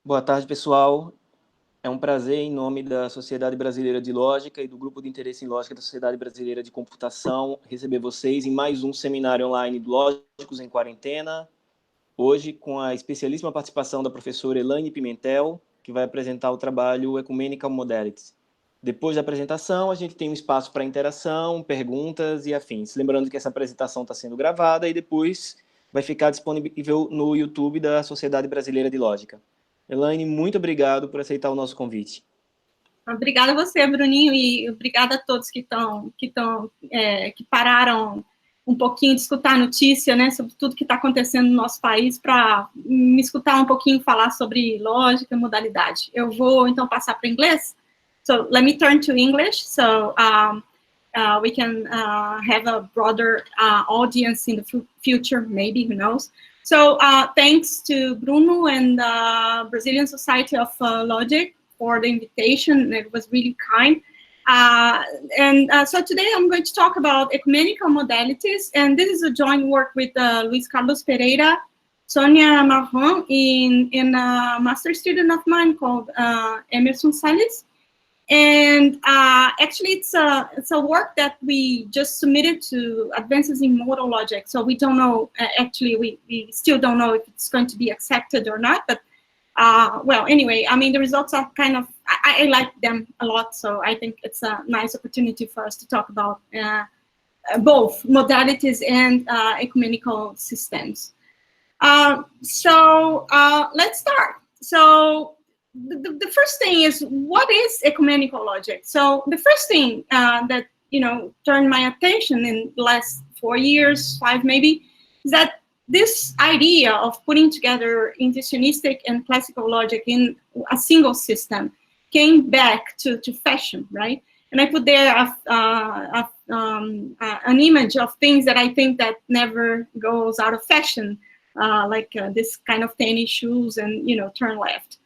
Boa tarde, pessoal. É um prazer, em nome da Sociedade Brasileira de Lógica e do Grupo de Interesse em Lógica da Sociedade Brasileira de Computação, receber vocês em mais um seminário online do Lógicos em Quarentena, hoje com a especialíssima participação da professora Elaine Pimentel, que vai apresentar o trabalho Ecumenical Modalities. Depois da apresentação, a gente tem um espaço para interação, perguntas e afins. Lembrando que essa apresentação está sendo gravada e depois vai ficar disponível no YouTube da Sociedade Brasileira de Lógica. Elaine, muito obrigado por aceitar o nosso convite. Obrigada a você, Bruninho, e obrigada a todos que pararam um pouquinho de escutar a notícia, né, sobre tudo que está acontecendo no nosso país, para me escutar um pouquinho falar sobre lógica e modalidade. Eu vou, então, passar para inglês. So, let me turn to English, so we can have a broader audience in the future, maybe, who knows. So, thanks to Bruno and the Brazilian Society of Logic for the invitation. It was really kind. So today I'm going to talk about ecumenical modalities, and this is a joint work with Luis Carlos Pereira, Sonia Marron, in a master student of mine called Emerson Salles. And actually, it's a work that we just submitted to Advances in Modal Logic. So we don't know, actually, we still don't know if it's going to be accepted or not. But well, anyway, I mean, the results are kind of, I like them a lot. So I think it's a nice opportunity for us to talk about both modalities and ecumenical systems. So let's start. So the first thing is, what is ecumenical logic? So the first thing that, turned my attention in the last 4 years, 5 maybe, is that this idea of putting together intuitionistic and classical logic in a single system came back to fashion, right? And I put there an image of things that I think that never goes out of fashion, like this kind of tennis shoes and, turn left.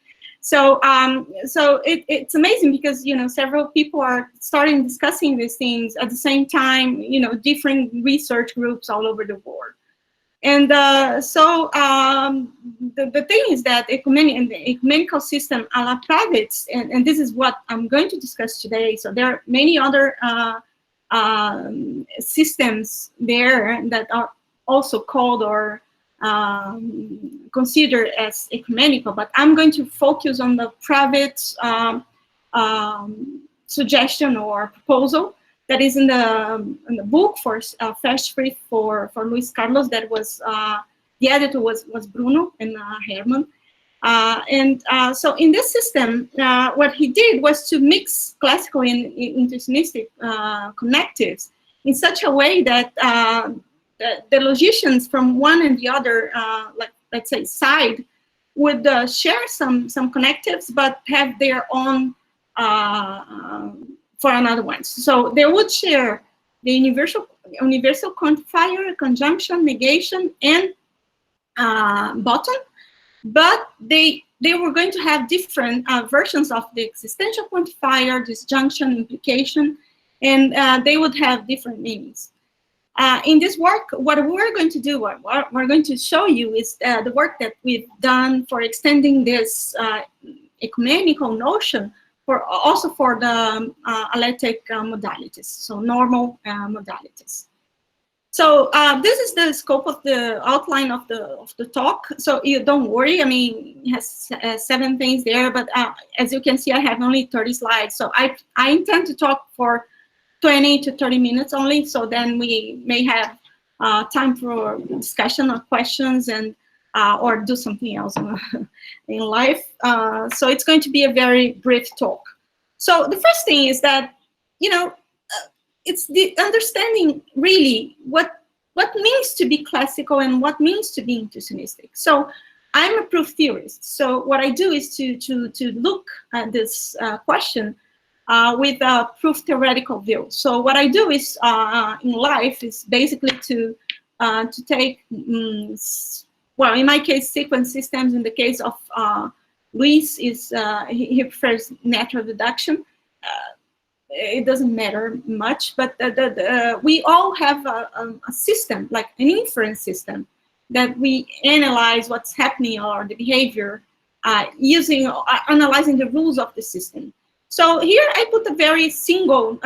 So, it's amazing because, several people are starting discussing these things at the same time, different research groups all over the world. And the thing is that the ecumenical system a la Prawitz, and this is what I'm going to discuss today. So there are many other systems there that are also called or considered as ecumenical, but I'm going to focus on the Prawitz suggestion or proposal that is in the book for Fast Brief for Luis Carlos. That was the editor was Bruno and Herman. So in this system, what he did was to mix classical and intuitionistic connectives in such a way that the logicians from one and the other, like let's say, side, would share some connectives, but have their own for another one. So they would share the universal quantifier, conjunction, negation, and bottom, but they were going to have different versions of the existential quantifier, disjunction, implication, and they would have different meanings. In this work, what we're going to do, what we're going to show you is the work that we've done for extending this ecumenical notion also for the alethic modalities, so normal modalities. So this is the scope of the outline of the talk. So you don't worry. I mean, it has 7 things there, but as you can see, I have only 30 slides. So I intend to talk for 20 to 30 minutes only. So then we may have time for discussion or questions and or do something else in life. So it's going to be a very brief talk. So the first thing is that, it's the understanding really what means to be classical and what means to be intuitionistic. So I'm a proof theorist. So what I do is to look at this question with a proof theoretical view. So what I do is in life is basically to take, well, in my case, sequence systems. In the case of Luis, he prefers natural deduction. It doesn't matter much, but we all have a system, like an inference system, that we analyze what's happening or the behavior analyzing the rules of the system. So here I put a very simple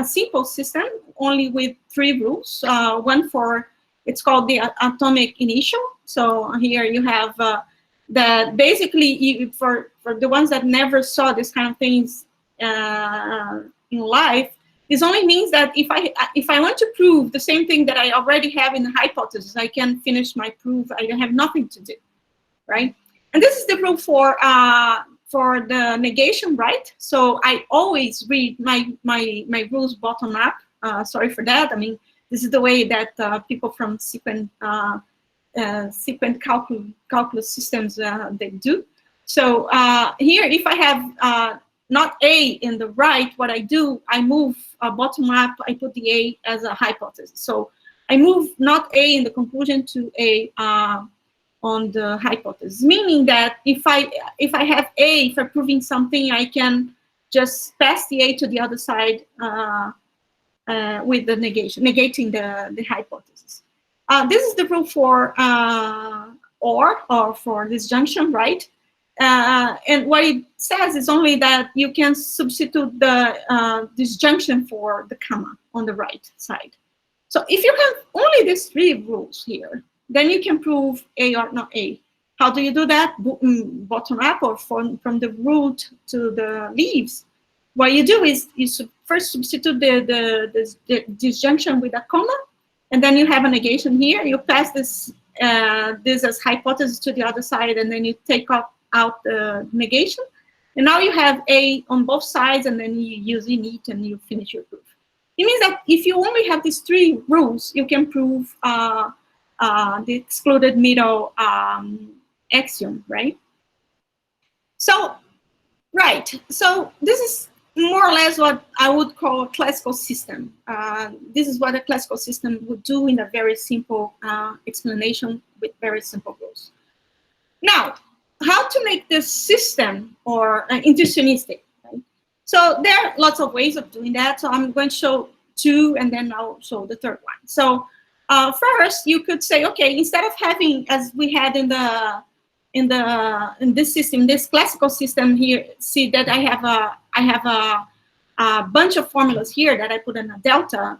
system, only with 3 rules. One for, it's called the atomic initial. So here you have that basically, for the ones that never saw this kind of things in life, this only means that if I want to prove the same thing that I already have in the hypothesis, I can finish my proof. I have nothing to do, right? And this is the rule for the negation, right? So I always read my rules bottom up. Sorry for that. I mean, this is the way that people from sequent calculus systems they do. So here, if I have not A in the right, what I do, I move bottom up. I put the A as a hypothesis. So I move not A in the conclusion to A on the hypothesis, meaning that if I have A for proving something, I can just pass the A to the other side with the negation, negating the hypothesis. This is the rule for or for disjunction, right? And what it says is only that you can substitute the disjunction for the comma on the right side. So if you have only these 3 rules here, then you can prove A or not A. How do you do that? Bottom up or from the root to the leaves. What you do is you first substitute the disjunction with a comma, and then you have a negation here. You pass this as hypothesis to the other side, and then you take out the negation. And now you have A on both sides, and then you use init and you finish your proof. It means that if you only have these 3 rules, you can prove the excluded middle axiom, right? So, right. So this is more or less what I would call a classical system. This is what a classical system would do in a very simple explanation with very simple rules. Now, how to make this system or intuitionistic? Right? So there are lots of ways of doing that. So I'm going to show 2, and then I'll show the 3rd one. So first, you could say, okay, instead of having, as we had in this system, this classical system here, see that I have a bunch of formulas here that I put in a delta.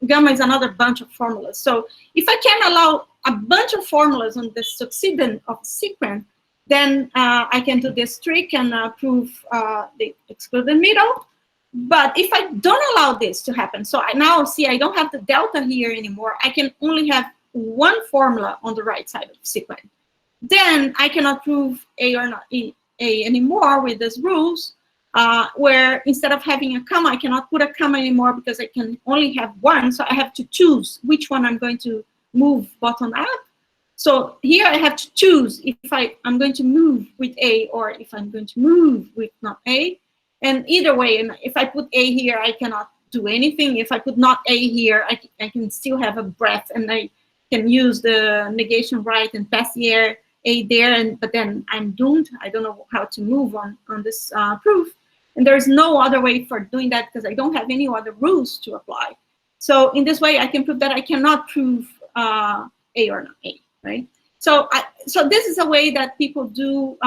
Gamma is another bunch of formulas. So if I can allow a bunch of formulas on the succeedant of a sequence, then I can do this trick and prove the excluded middle. But if I don't allow this to happen, so now see I don't have the delta here anymore. I can only have 1 formula on the right side of the sequence. Then I cannot prove A or not A anymore with these rules, where instead of having a comma, I cannot put a comma anymore because I can only have 1. So I have to choose which one I'm going to move bottom up. So here I have to choose if I'm going to move with A or if I'm going to move with not A. And either way, and if I put A here, I cannot do anything. If I put not A here, I can still have a breath, and I can use the negation right and pass the A there, but then I'm doomed. I don't know how to move on this proof. And there's no other way for doing that because I don't have any other rules to apply. So in this way, I can prove that I cannot prove A or not A, right? So this is a way that people do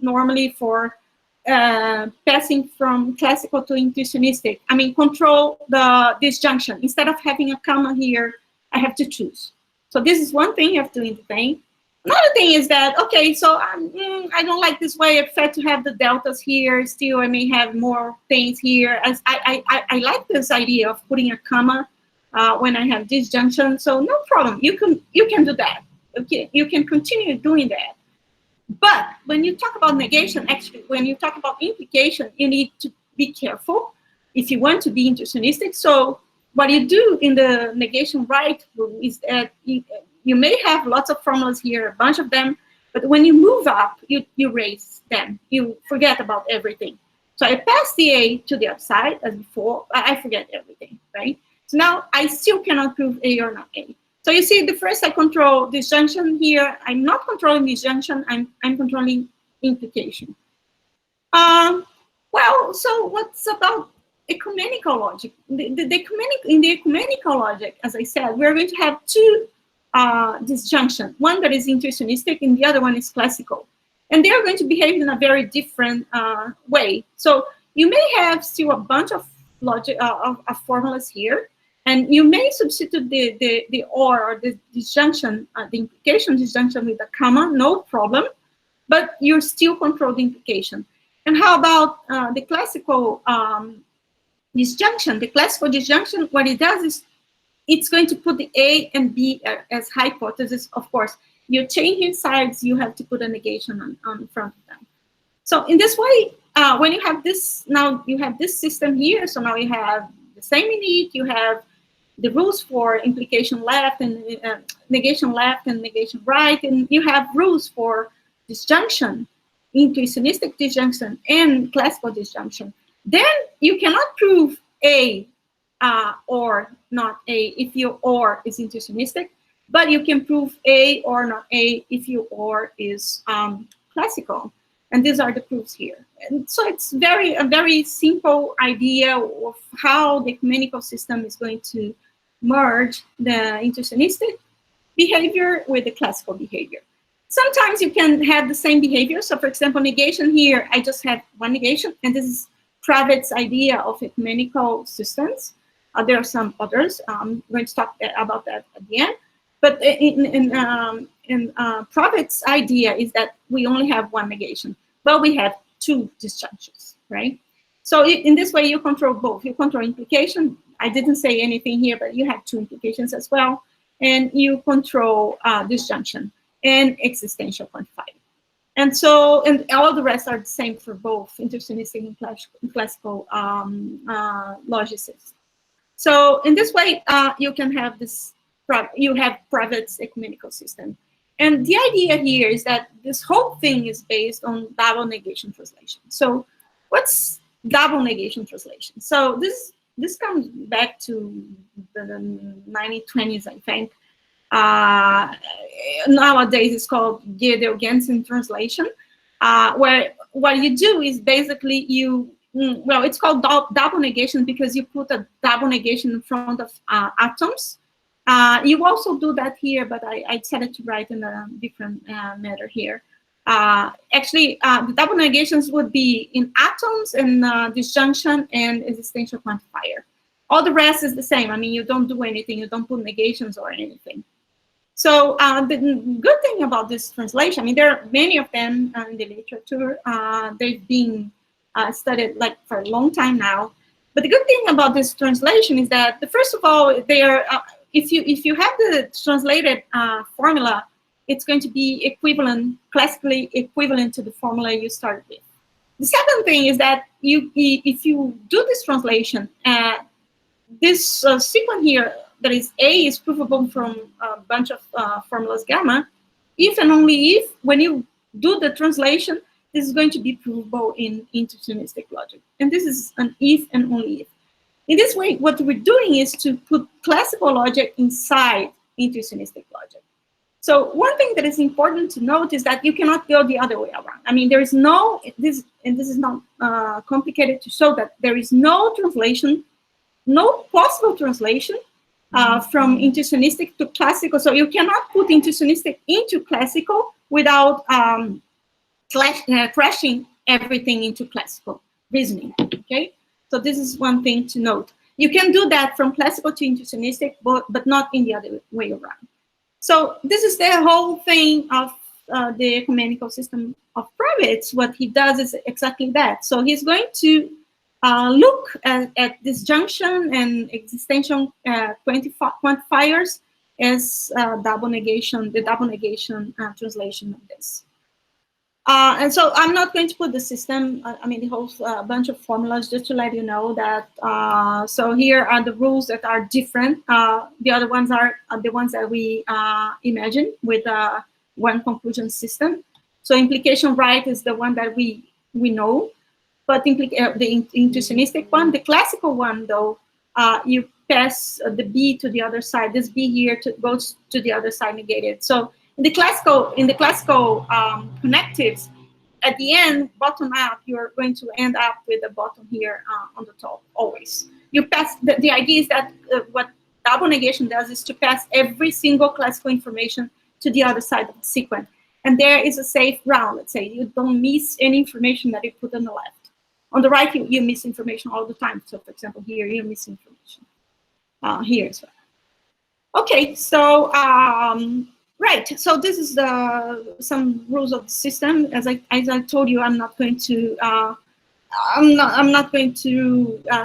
normally for passing from classical to intuitionistic. I mean, control the disjunction. Instead of having a comma here, I have to choose. So this is one thing you have to entertain. Another thing is that, okay, so I don't like this way. I prefer to have the deltas here. Still, I may have more things here. As I like this idea of putting a comma when I have disjunction. So no problem. You can do that. Okay, you can continue doing that. But when you talk about negation, actually, when you talk about implication, you need to be careful if you want to be intuitionistic. So what you do in the negation right rule is that you may have lots of formulas here, a bunch of them, but when you move up, you erase them. You forget about everything. So I pass the A to the upside as before. I forget everything, right? So now I still cannot prove A or not A. So you see, the first I control disjunction here. I'm not controlling disjunction. I'm controlling implication. Well, so what's about ecumenical logic? In the ecumenical logic, as I said, we're going to have 2 disjunction. One that is intuitionistic, and the other one is classical. And they are going to behave in a very different way. So you may have still a bunch of logic of formulas here, and you may substitute the or the disjunction, the implication disjunction with a comma, no problem, but you still control the implication. And how about the classical disjunction? The classical disjunction, what it does is it's going to put the A and B as hypothesis. Of course, you're changing sides, you have to put a negation on front of them. So in this way, when you have this, now you have this system here, so now you have the same init, you have the rules for implication left and negation left and negation right, and you have rules for disjunction, intuitionistic disjunction, and classical disjunction. Then you cannot prove A or not A if your or is intuitionistic, but you can prove A or not A if your or is classical. And these are the proofs here. And so it's a very simple idea of how the ecumenical system is going to merge the intuitionistic behavior with the classical behavior. Sometimes you can have the same behavior. So for example, negation here, I just have one negation, and this is Prawitz's idea of ecumenical systems. There are some others. I'm going to talk about that at the end. But in Prawitz's idea is that we only have one negation, but we have two disjunctions, right? So in this way, you control both. You control implication. I didn't say anything here, but you have two implications as well. And you control disjunction and existential quantifier. And so, and all the rest are the same for both intuitionistic and classical logicists. So in this way, you can have this, you have Prawitz's ecumenical system. And the idea here is that this whole thing is based on double negation translation. So what's double negation translation? So this comes back to the 1920s, I think. Nowadays it's called Gentzen translation, where what you do is basically well, it's called double negation because you put a double negation in front of atoms. You also do that here, but I decided to write in a different matter here. Actually, the double negations would be in atoms and disjunction and existential quantifier. All the rest is the same. I mean, you don't do anything. You don't put negations or anything. So the good thing about this translation, I mean, there are many of them in the literature. They've been studied like for a long time now. But the good thing about this translation is that, first of all, they are if you have the translated formula, it's going to be equivalent, classically equivalent to the formula you started with. The second thing is that if you do this translation, this sequent here, that is A, is provable from a bunch of formulas gamma, if and only if, when you do the translation, this is going to be provable in intuitionistic logic. And this is an if and only if. In this way, what we're doing is to put classical logic inside intuitionistic logic. So one thing that is important to note is that you cannot go the other way around. I mean, there is no, this is not complicated to show that there is no translation, no possible translation from intuitionistic to classical. So you cannot put intuitionistic into classical without crashing everything into classical reasoning, okay? So this is one thing to note. You can do that from classical to intuitionistic, but not in the other way around. So this is the whole thing of the ecumenical system of Prawitz. What he does is exactly that. So he's going to look at disjunction and existential quantifiers as double negation, the double negation translation of this. And so I'm not going to put the system, I mean, the whole bunch of formulas, just to let you know that. So here are the rules that are different. The other ones are the ones that we imagine with one conclusion system. So implication right is the one that we know, but the intuitionistic one, the classical one though, you pass the B to the other side. This B here goes to the other side negated. So in the classical connectives, at the end, bottom up, you're going to end up with a bottom here on the top, always. You pass, the idea is that what double negation does is to pass every single classical information to the other side of the sequence. and there is a safe ground. Let's say you don't miss any information that you put on the left. On the right, you miss information all the time. So, for example, here you miss information. Here as well. Okay, so right. So this is some rules of the system. As I told you, I'm not going to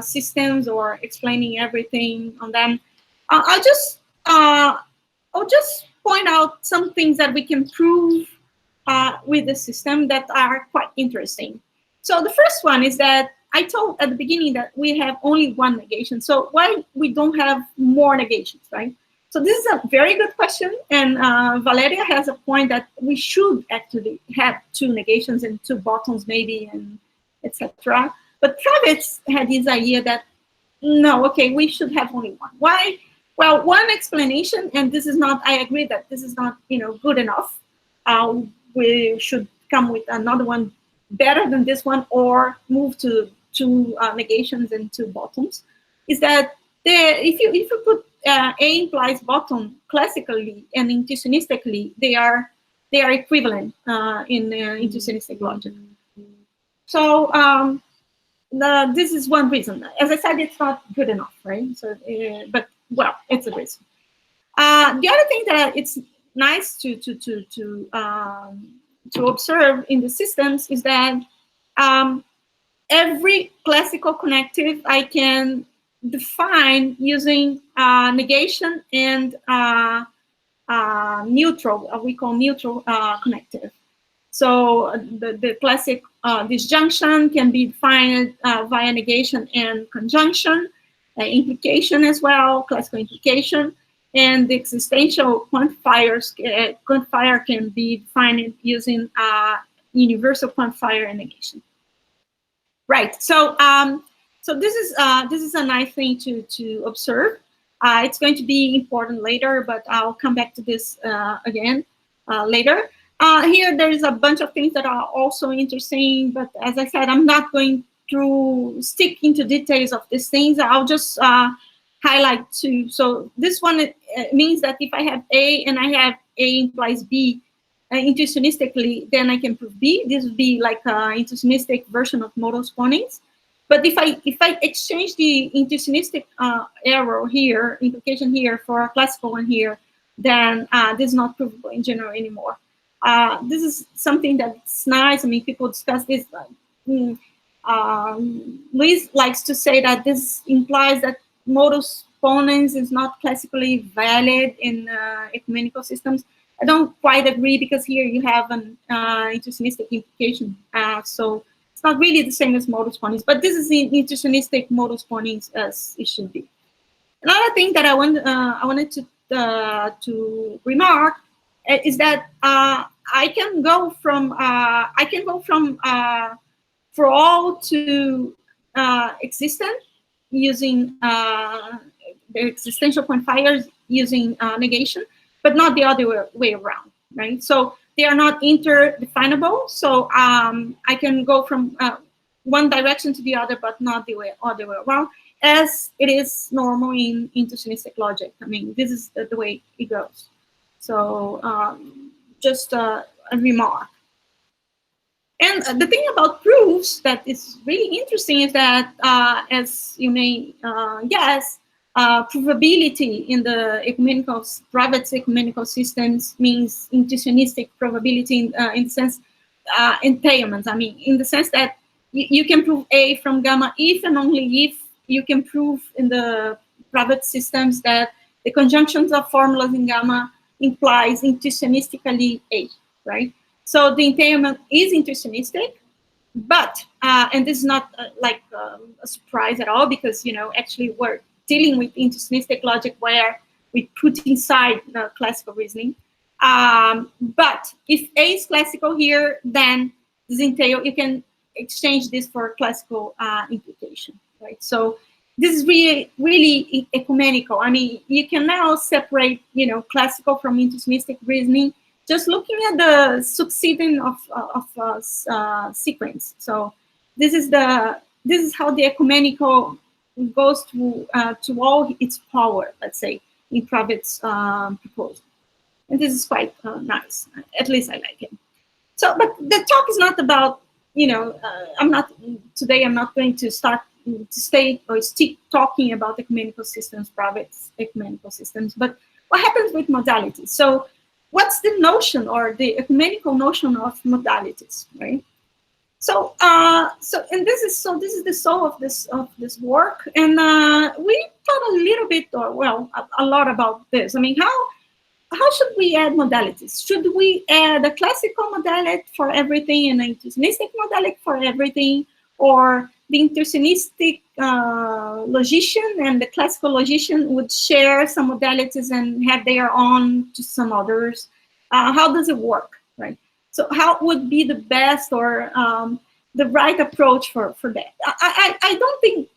systems or explaining everything on them. I'll just point out some things that we can prove with the system that are quite interesting. So the first one is that I told at the beginning that we have only one negation. So why we don't have more negations, right? So this is a very good question, and Valeria has a point that we should actually have two negations and two bottoms maybe, and etc. But Prawitz had this idea that no, okay, we should have only one. Why? Well, one explanation, and this is not, I agree that this is not, good enough. We should come with another one better than this one, or move to two negations and two bottoms. Is that if you put A implies bottom classically and intuitionistically, they are equivalent in intuitionistic logic. So this is one reason. As I said, it's not good enough, right? So, but well, it's a reason. The other thing that it's nice to observe in the systems is that every classical connective I can define using negation and neutral, we call neutral connective. So the classic disjunction can be defined via negation and conjunction, implication as well, classical implication, and the existential quantifier can be defined using universal quantifier and negation. Right. So so this is a nice thing to observe. It's going to be important later, but I'll come back to this again later. Here there is a bunch of things that are also interesting, but as I said, I'm not going to stick into details of these things. I'll just highlight two. So this one means that if I have A and I have A implies B intuitionistically, then I can prove B. This would be like an intuitionistic version of modal spawnings. But if I exchange the intuitionistic error here, implication here, for a classical one here, then this is not provable in general anymore. This is something that's nice. I mean, people discuss this. Luis likes to say that this implies that modal spawnings is not classically valid in ecumenical systems. I don't quite agree, because here you have an intuitionistic implication. So it's not really the same as modal spawnings, but this is the intuitionistic modal spawnings as it should be. Another thing that I wanted to remark is that I can go from for all to existent using the existential quantifiers using negation, but not the other way around, right? So they are not interdefinable. So I can go from one direction to the other, but not the other way around, as it is normal in intuitionistic logic. I mean, this is the way it goes. So just a remark. And the thing about proofs that is really interesting is that, as you may guess, provability in the Prawitz ecumenical systems means intuitionistic probability in the sense entailments. I mean, in the sense that you can prove A from gamma if and only if you can prove in the Prawitz systems that the conjunctions of formulas in gamma implies intuitionistically A, right? So the entailment is intuitionistic, but, and this is not like a surprise at all, because, actually we're dealing with intuitionistic logic where we put inside the classical reasoning. But if A is classical here, then this entail, you can exchange this for classical implication, right? So this is really ecumenical. I mean, you can now separate, classical from intuitionistic reasoning just looking at the succeeding of sequence. So this is how the ecumenical goes to all its power, let's say, in Prawitz proposal. And this is quite nice. At least I like it. So, but the talk is not about, I'm not going to stay or stick talking about ecumenical systems, Prawitz ecumenical systems, but what happens with modalities? So what's the notion or the ecumenical notion of modalities, right? So, this is the soul of this work, and we thought a little bit, or well, a lot about this. I mean, how should we add modalities? Should we add a classical modality for everything and an intuitionistic modality for everything, or the intuitionistic logician and the classical logician would share some modalities and have their own to some others? How does it work, right? So how would be the best or the right approach for that? I don't think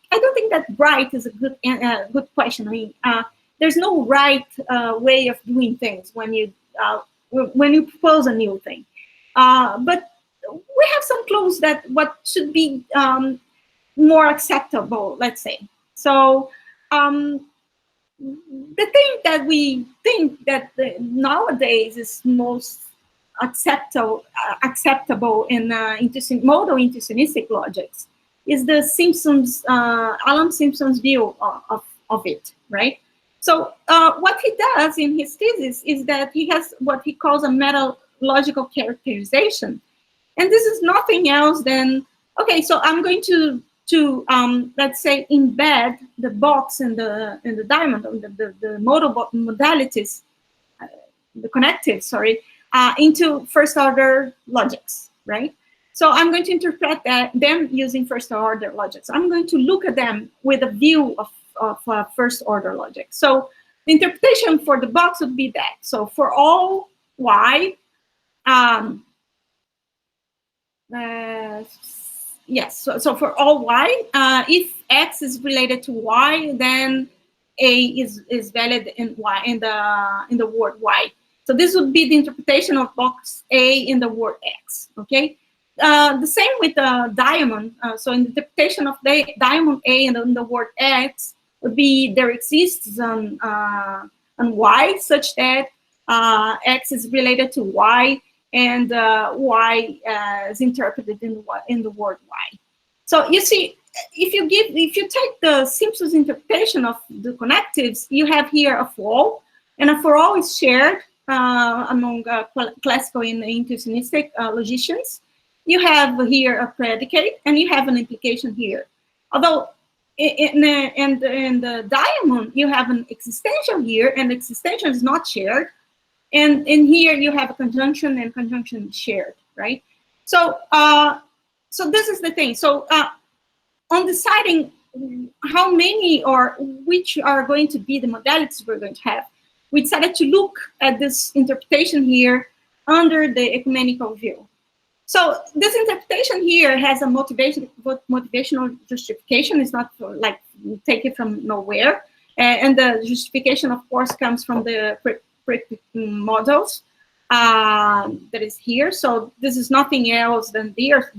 that right is a good question. I mean, there's no right way of doing things when you propose a new thing, but we have some clues that what should be more acceptable, let's say. So the thing that we think that nowadays is most acceptable in modal intuitionistic logics is the Alan Simpson's view of it, right? So what he does in his thesis is that he has what he calls a metalogical characterization. And this is nothing else than, okay, so I'm going to let's say, embed the box and the diamond, the modal modalities, the connectives, sorry, into first order logics, right? So I'm going to interpret them using first order logics. I'm going to look at them with a view of first order logic. So the interpretation for the box would be that. So for all y, yes, so for all y, if x is related to y, then a is valid in y in the word y. So this would be the interpretation of box A in the word X, okay? The same with the diamond. So in the interpretation of the diamond A in the word X would be there exists on Y such that X is related to Y and Y is interpreted in the word Y. So you see, if you take the Simpson's interpretation of the connectives, you have here a for all, and a for all is shared among classical and intuitionistic logicians. You have here a predicate, and you have an implication here. Although in the diamond, you have an existential here, and existential is not shared. And in here, you have a conjunction, and conjunction is shared, right? So, so this is the thing. So on deciding how many or which are going to be the modalities we're going to have, we decided to look at this interpretation here under the ecumenical view. So this interpretation here has a motivational justification. It's not like take it from nowhere. And the justification, of course, comes from the models that is here. So this is nothing else than here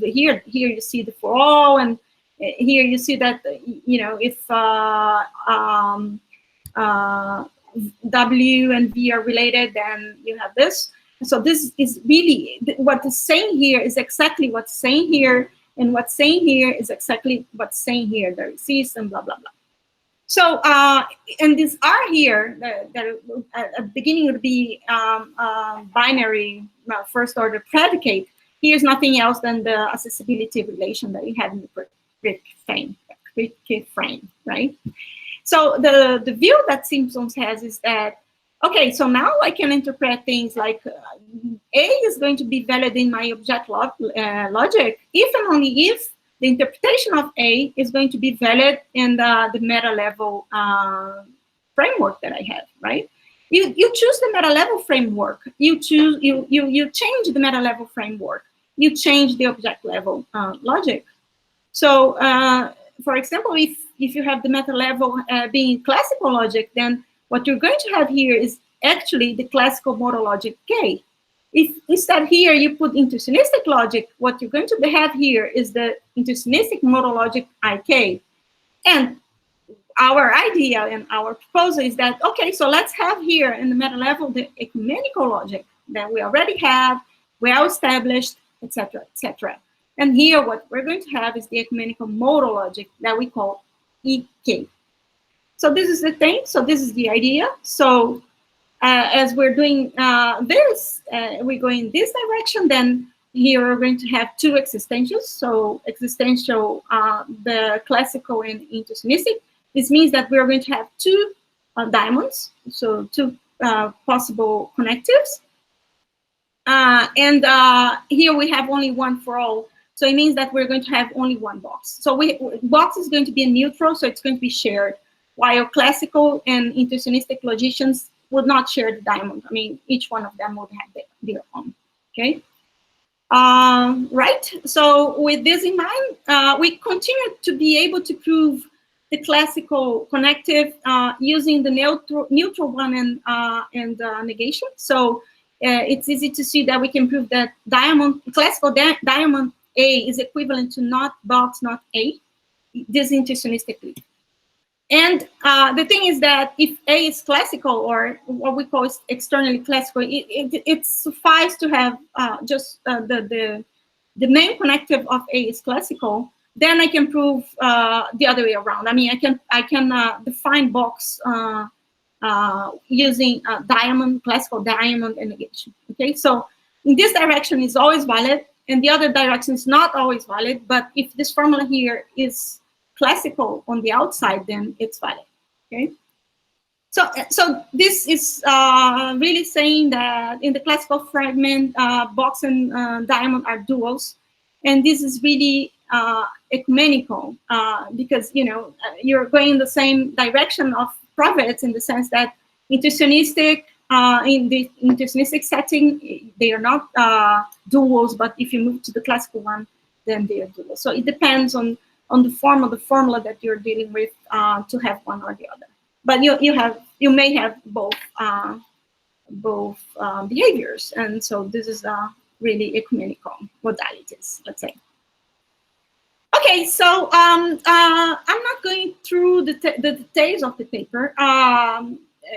you see the for all, and here you see that, you know, if W and V are related, then you have this. So this is really what is saying here is exactly what's saying here, and what's saying here is exactly what's saying here. There exists and blah blah blah. So and these are here that at the beginning would be binary first order predicate. Here's nothing else than the accessibility relation that we have in the predicate frame, right? So the view that Simpsons has is that, okay, so now I can interpret things like A is going to be valid in my object logic if and only if the interpretation of A is going to be valid in the meta level framework that I have, right? You choose the meta level framework. You change the meta level framework. You change the object level logic. So, for example, if you have the meta level being classical logic, then what you're going to have here is actually the classical modal logic K. If instead here you put intuitionistic logic, what you're going to have here is the intuitionistic modal logic IK. And our idea and our proposal is that, okay, so let's have here in the meta level the ecumenical logic that we already have, well established, etc., etc. And here what we're going to have is the ecumenical modal logic that we call EK. So this is the thing, so this is the idea. So as we're doing this, we go in this direction, then here we're going to have two existentials. So existential, the classical and intuitionistic. This means that we're going to have two diamonds, so two possible connectives. And here we have only one for all. So it means that we're going to have only one box. So box is going to be neutral, so it's going to be shared, while classical and intuitionistic logicians would not share the diamond. I mean, each one of them would have their own, okay? Right, so with this in mind, we continue to be able to prove the classical connective using the neutral one and negation. So it's easy to see that we can prove that classical diamond A is equivalent to not box, not A, disintuitionistically. And the thing is that if A is classical, or what we call externally classical, it suffices to have just the main connective of A is classical. Then I can prove the other way around. I mean, I can define box using diamond, classical diamond, and negation. Okay, so in this direction is always valid, and the other direction is not always valid. But if this formula here is classical on the outside, then it's valid. Okay, so this is really saying that in the classical fragment, box and diamond are duals, and this is really ecumenical because you're going in the same direction of Prawitz, in the sense that intuitionistic in the intuitionistic setting they are not duals, but if you move to the classical one, then they are duals. So it depends on the form of the formula that you're dealing with to have one or the other. But you may have both behaviors, and so this is really ecumenical modalities, let's say. Okay, so I'm not going through the details of the paper.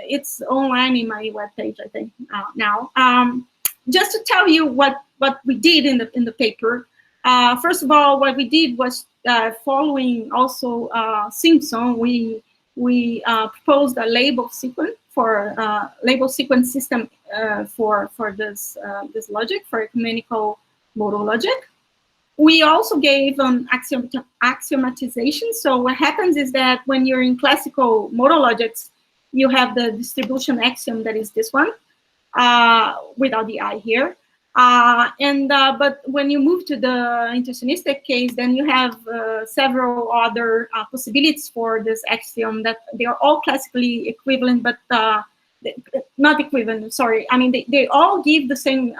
It's online in my webpage, I think, now. Just to tell you what we did in the paper. First of all, what we did was following also Simpson. We proposed a label sequence for label sequence system for this logic, for ecumenical modal logic. We also gave axiomatization. So what happens is that when you're in classical modal logics, you have the distribution axiom, that is this one, without the I here. But when you move to the intuitionistic case, then you have several other possibilities for this axiom that they are all classically equivalent, but not equivalent. Sorry, I mean they all give the same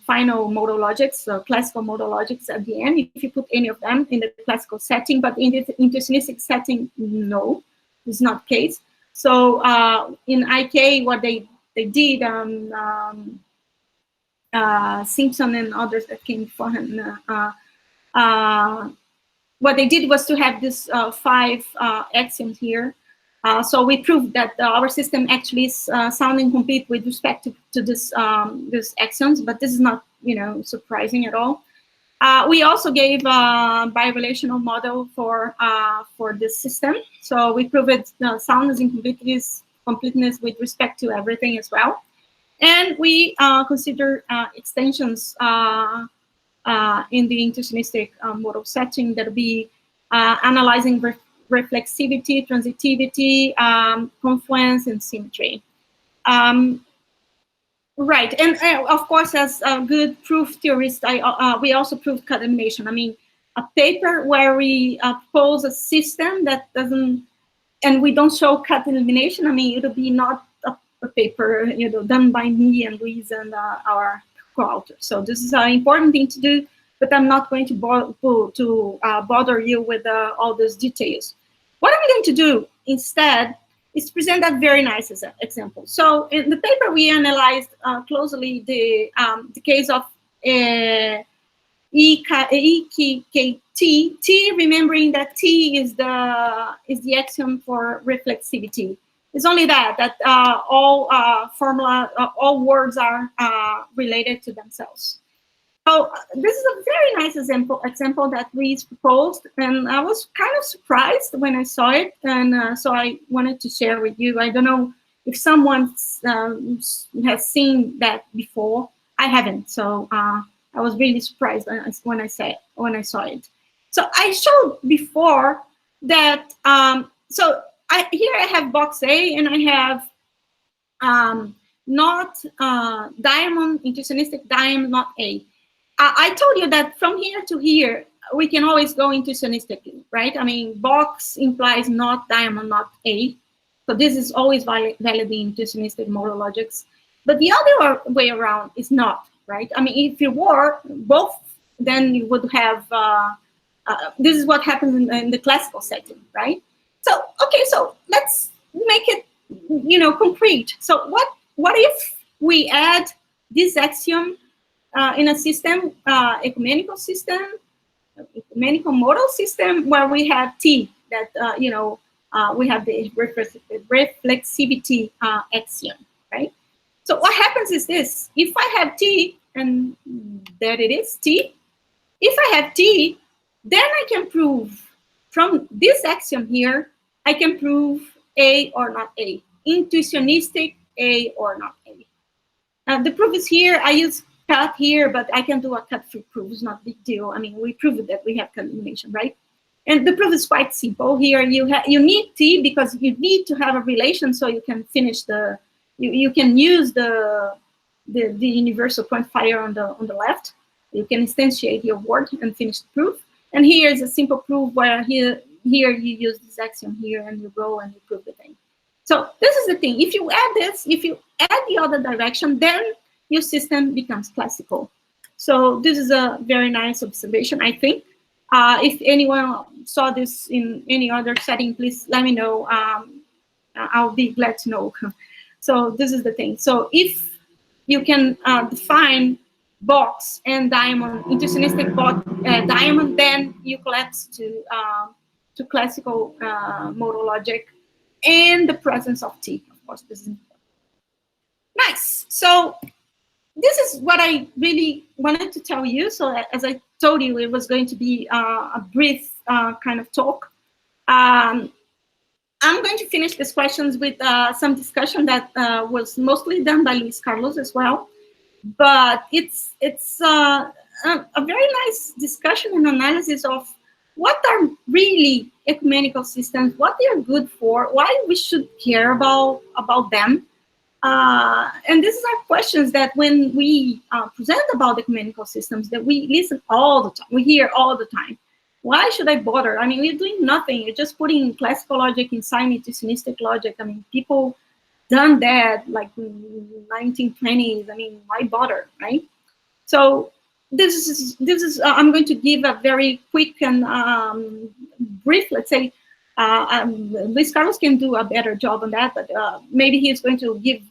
final modal logics, so classical modal logics at the end, if you put any of them in the classical setting, but in the intuitionistic setting, no, this is not the case. So in IK, what they did, Simpson and others that came before him, what they did was to have this 5 axioms here. So we proved that our system actually is sound and complete with respect to this axioms, but this is not surprising at all. We also gave a birelational model for this system. So we proved soundness and completeness with respect to everything as well. And we consider extensions in the intuitionistic model setting that will be analyzing reflexivity, transitivity, confluence, and symmetry. Right, and of course, as a good proof theorist, we also proved cut elimination. I mean, a paper where we propose a system that doesn't, and we don't show cut elimination. I mean, it'll be not a paper done by me and Luis and our co-author. So this is an important thing to do, but I'm not going to bother you with all those details. What I'm going to do instead is present that very nice example. So in the paper, we analyzed closely the case of T, remembering that T is the axiom for reflexivity. It's only that all all words are related to themselves. So this is a very nice example that Reese proposed, and I was kind of surprised when I saw it, and so I wanted to share with you. I don't know if someone has seen that before. I haven't, so I was really surprised when I saw it. So I showed before that. Here I have box A, and I have not diamond, intuitionistic diamond, not A. I told you that from here to here, we can always go intuitionistically, right? I mean, box implies not diamond, not A. So this is always valid in intuitionistic modal logics. But the other way around is not, right? I mean, if you were both, then you would have, this is what happens in the classical setting, right? So, okay, so let's make it, concrete. So what if we add this axiom in a system, ecumenical system, ecumenical modal system, where we have T, that, we have the reflexivity axiom, right? So what happens is this: if I have T, and there it is, T, if I have T, then I can prove from this axiom here, I can prove A or not A, intuitionistic A or not A. The proof is here. I use cut here, but I can do a cut-free proof. It's not a big deal. I mean, we proved that we have combination, right? And the proof is quite simple. Here you need T because you need to have a relation so you can finish the, you can use the universal quantifier on the left. You can instantiate your word and finish the proof. And here is a simple proof where here you use this axiom here and you go and you prove the thing. So this is the thing. If you add this, if you add the other direction, then your system becomes classical. So this is a very nice observation, I think. If anyone saw this in any other setting, please let me know. I'll be glad to know. So this is the thing. So if you can define box and diamond, intuitionistic diamond, then you collapse to classical modal logic and the presence of T. Of course, this is important. Nice. So this is what I really wanted to tell you. So as I told you, it was going to be a brief kind of talk. I'm going to finish these questions with some discussion that was mostly done by Luis Carlos as well. But it's a very nice discussion and analysis of what are really ecumenical systems, what they are good for, why we should care about them. And these are questions that when we present about ecumenical systems, that we listen all the time, we hear all the time. Why should I bother? I mean, we're doing nothing. You're just putting classical logic inside intuitionistic logic. I mean, people done that like in 1920s. I mean, why bother, right? So this is I'm going to give a very quick and brief, let's say. Luis Carlos can do a better job on that, but maybe he's going to give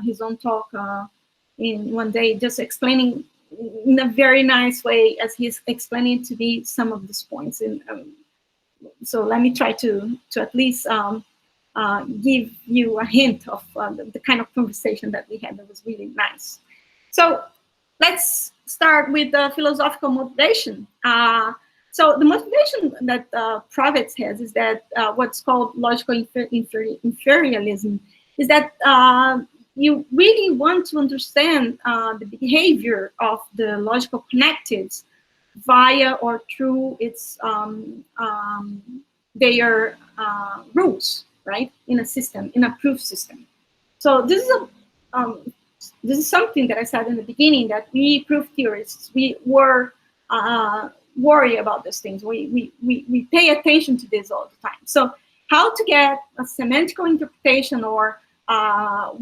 his own talk in one day, just explaining in a very nice way as he's explaining to me some of these points. And so let me try to at least give you a hint of the kind of conversation that we had that was really nice. So let's start with the philosophical motivation. So the motivation that Prawitz has is that what's called logical inferialism is that you really want to understand the behavior of the logical connectives via or through its their rules, right? In a system, in a proof system. So this is something that I said in the beginning, that we proof theorists, we were worry about these things. We pay attention to this all the time. So how to get a semantical interpretation or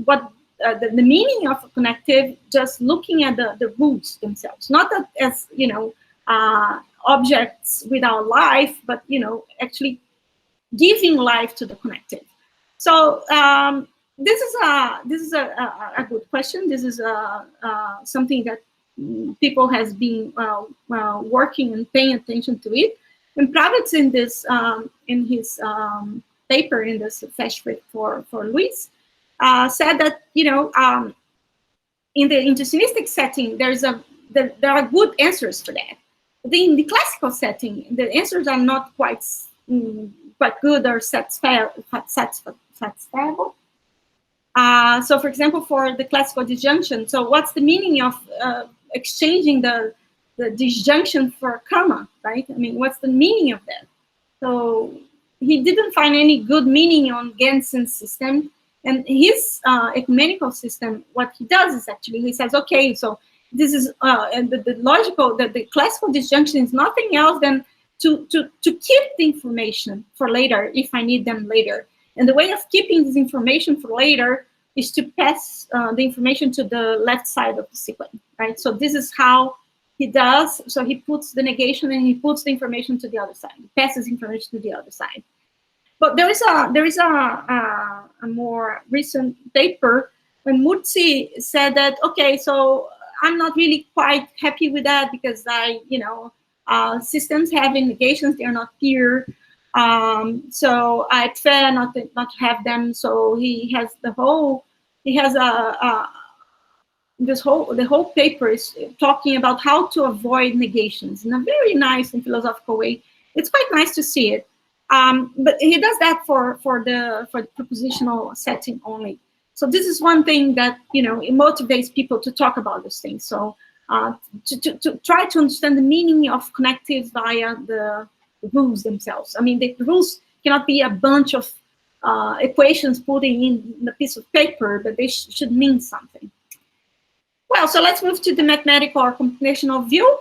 what the meaning of a connective, just looking at the rules themselves, not as objects without life, but actually giving life to the connective. So this is a good question. This is something that people has been working and paying attention to it. And Prawitz in this in his paper in this fast read for Luis said that in the intuitionistic setting there are good answers for that. But in the classical setting, the answers are not quite good or satisfiable. So, for example, for the classical disjunction, so what's the meaning of exchanging the disjunction for a comma, right? I mean, what's the meaning of that? So he didn't find any good meaning on Gentzen's system. And his ecumenical system, what he does is actually, he says, okay, so this is, and the classical disjunction is nothing else than to keep the information for later, if I need them later. And the way of keeping this information for later is to pass the information to the left side of the sequent, right? So this is how he does. So he puts the negation and he puts the information to the other side. He passes information to the other side. But there is a more recent paper when Murthy said that, okay, so I'm not really quite happy with that because systems having negations, they're not pure. So I prefer not to have them. So he has the whole paper is talking about how to avoid negations in a very nice and philosophical way. It's quite nice to see it. But he does that for the propositional setting only. So this is one thing that it motivates people to talk about these things. So to try to understand the meaning of connectives via the rules themselves. I mean, the rules cannot be a bunch of equations put in a piece of paper, but they should mean something. Well, so let's move to the mathematical or computational view.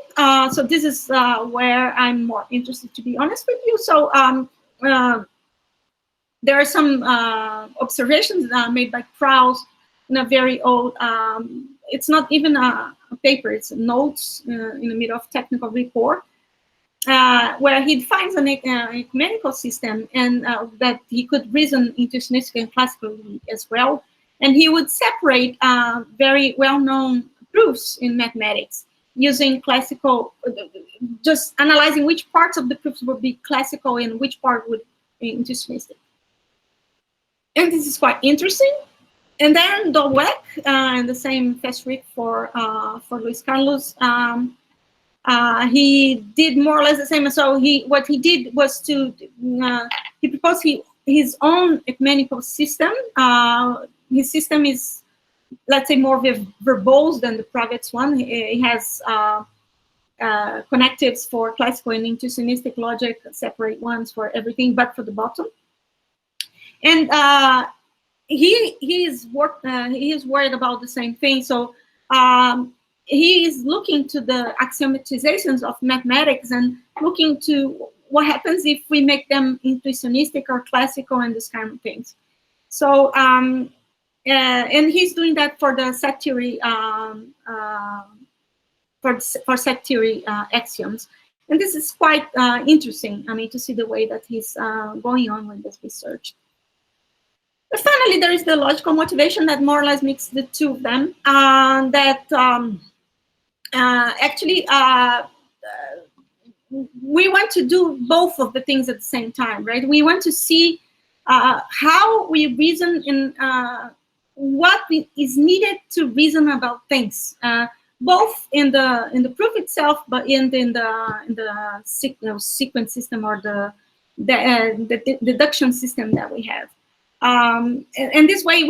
So this is where I'm more interested, to be honest with you. So there are some observations made by Prawitz in a very old, it's not even a paper, it's notes in the middle of technical report, where he defines an ecumenical system and that he could reason intuitionistic and classically as well. And he would separate very well-known proofs in mathematics using classical, just analyzing which parts of the proofs would be classical and which part would be intuitionistic. And this is quite interesting. And then Dolweck, and the same fast read for Luis Carlos, he did more or less the same. So what he did was to he proposed his own ecumenical system. His system is, let's say, more verbose than the Prawitz one. He has connectives for classical and intuitionistic logic, separate ones for everything but for the bottom. And he is worried about the same thing. So he is looking to the axiomatizations of mathematics and looking to what happens if we make them intuitionistic or classical and this kind of things. So and he's doing that for the set theory for set theory axioms. And this is quite interesting, I mean, to see the way that he's going on with this research. But finally, there is the logical motivation that more or less mixes the two of them. Actually, we want to do both of the things at the same time, right? We want to see how we reason in what is needed to reason about things, both in the proof itself, but in the sequence system or the deduction system that we have. And this way,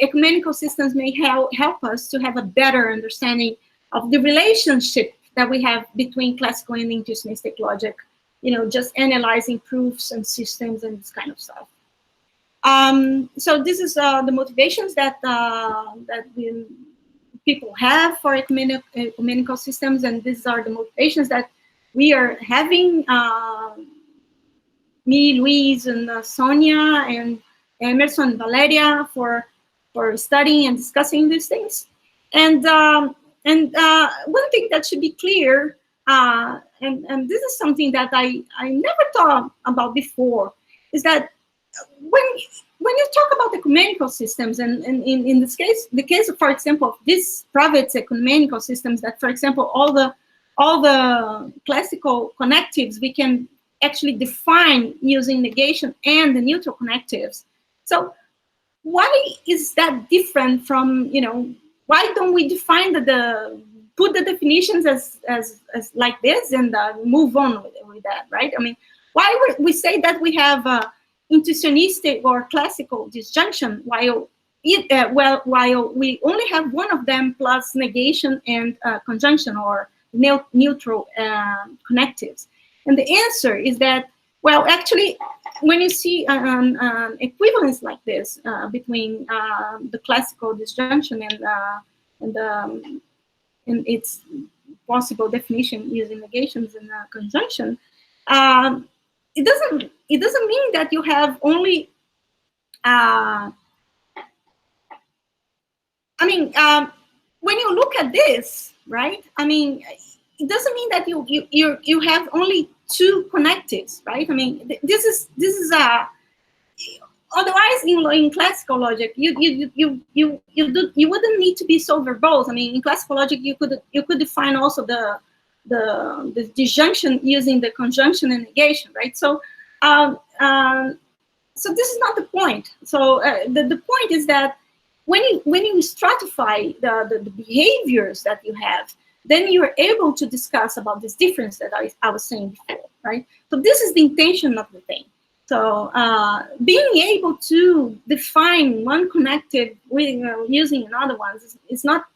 ecumenical systems may help us to have a better understanding of the relationship that we have between classical and intuitionistic logic, just analyzing proofs and systems and this kind of stuff. So this is the motivations that people have for ecumenical systems, and these are the motivations that we are having, me, Luis, and Sonia, and Emerson and Valeria for studying and discussing these things. And one thing that should be clear, and this is something that I never thought about before, is that when you talk about ecumenical systems, and in this case, the case of, for example, of this Prawitz Ecumenical Systems, that, for example, all the classical connectives we can actually define using negation and the neutral connectives. So why is that different from, you know, why don't we define put the definitions as like this and move on with that, right? I mean, why we say that we have intuitionistic or classical disjunction while we only have one of them plus negation and conjunction or neutral connectives? And the answer is that, well, actually, when you see an equivalence like this between the classical disjunction and its possible definition using negations and conjunction, it doesn't mean that you have only. I mean, when you look at this, right? I mean, it doesn't mean that you have only two connectives, right? I mean, this is otherwise in classical logic you wouldn't need to be so verbose. I mean, in classical logic you could define also the disjunction using the conjunction and negation, right? So so this is not the point. So the point is that when you stratify the behaviors that you have, then you're able to discuss about this difference that I was saying before, right? So this is the intention of the thing. So being able to define one connective with using another one is not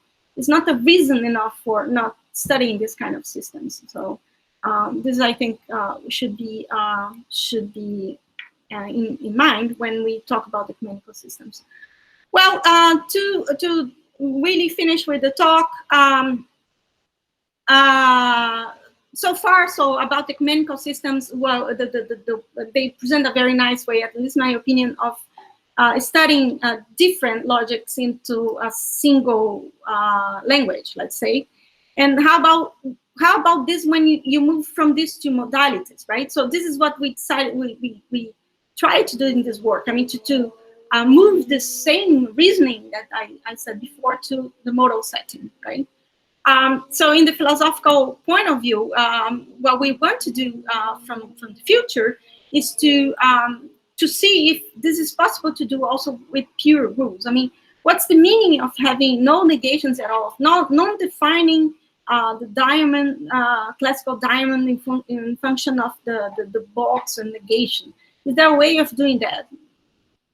a reason enough for not studying this kind of systems. So this, I think, should be in mind when we talk about ecumenical systems. Well, to really finish with the talk. So far, so about ecumenical systems, well, they present a very nice way, at least my opinion, of studying different logics into a single language, let's say. And how about this when you move from this to modalities, right? So this is what we decided we try to do in this work. I mean, to move the same reasoning that I said before to the modal setting, right? So in the philosophical point of view, what we want to do from the future is to see if this is possible to do also with pure rules. I mean, what's the meaning of having no negations at all, not defining the diamond, classical diamond in function of the box and negation? Is there a way of doing that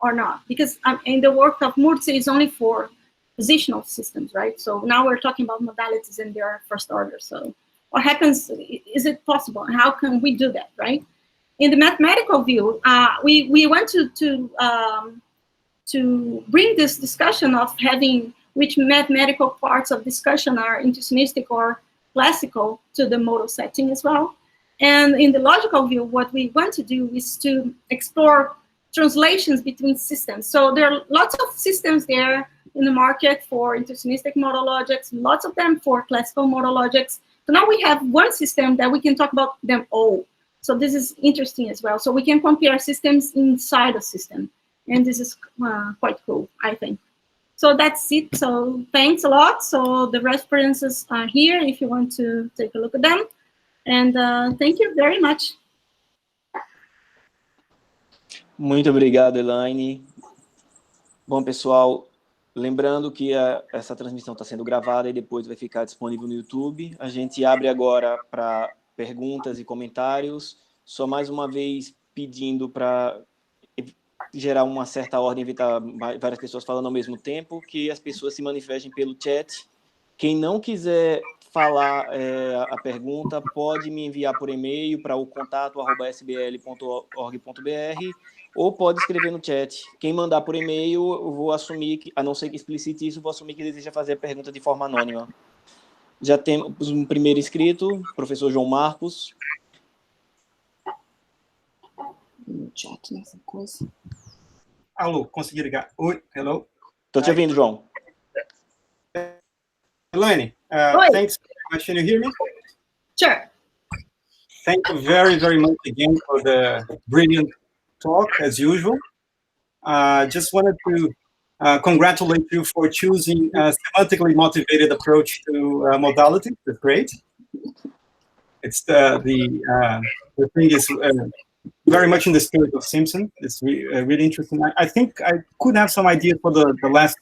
or not? Because in the work of Murtzy is only for positional systems, right? So now we're talking about modalities and they are first order. So what happens? Is it possible? And how can we do that, right? In the mathematical view, we want to bring this discussion of having which mathematical parts of discussion are intuitionistic or classical to the modal setting as well. And in the logical view, what we want to do is to explore translations between systems. So there are lots of systems there in the market for intuitionistic modal logics, lots of them for classical modal logics. So now we have one system that we can talk about them all. So this is interesting as well. So we can compare systems inside a system. And this is quite cool, I think. So that's it. So thanks a lot. So the references are here if you want to take a look at them. And thank you very much. Muito obrigado, Elaine. Bom, pessoal, lembrando que essa transmissão está sendo gravada e depois vai ficar disponível no YouTube. A gente abre agora para perguntas e comentários. Só mais uma vez pedindo para gerar uma certa ordem, evitar várias pessoas falando ao mesmo tempo, que as pessoas se manifestem pelo chat. Quem não quiser falar a pergunta, pode me enviar por e-mail para o contato@sbl.org.br ou pode escrever no chat. Quem mandar por e-mail, eu vou assumir, a não ser que explicite isso, vou assumir que deseja fazer a pergunta de forma anônima. Já temos um primeiro inscrito, professor João Marcos. No chat, nessa coisa. Alô, consegui ligar? Oi, hello. Estou te ouvindo, João. Elaine, thanks very much. Can you hear me? Sure. Thank you very, very much again for the brilliant talk, as usual. Just wanted to congratulate you for choosing a semantically motivated approach to modalities. That's great. It's the thing is very much in the spirit of Simpson. It's really interesting. I think I could have some idea for the last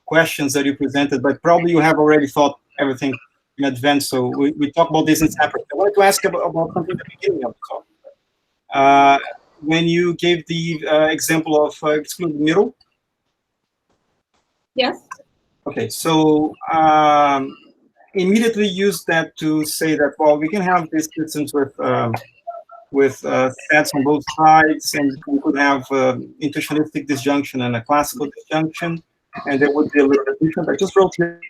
questions that you presented, but probably you have already thought everything in advance. So we talk about this in separate. I wanted to ask about something at the beginning of the talk. When you gave the example of excluded middle. Yes. Okay, so immediately use that to say that, well, we can have these systems with sets on both sides, and we could have intuitionistic disjunction and a classical disjunction, and there would be a little bit different. I just wrote here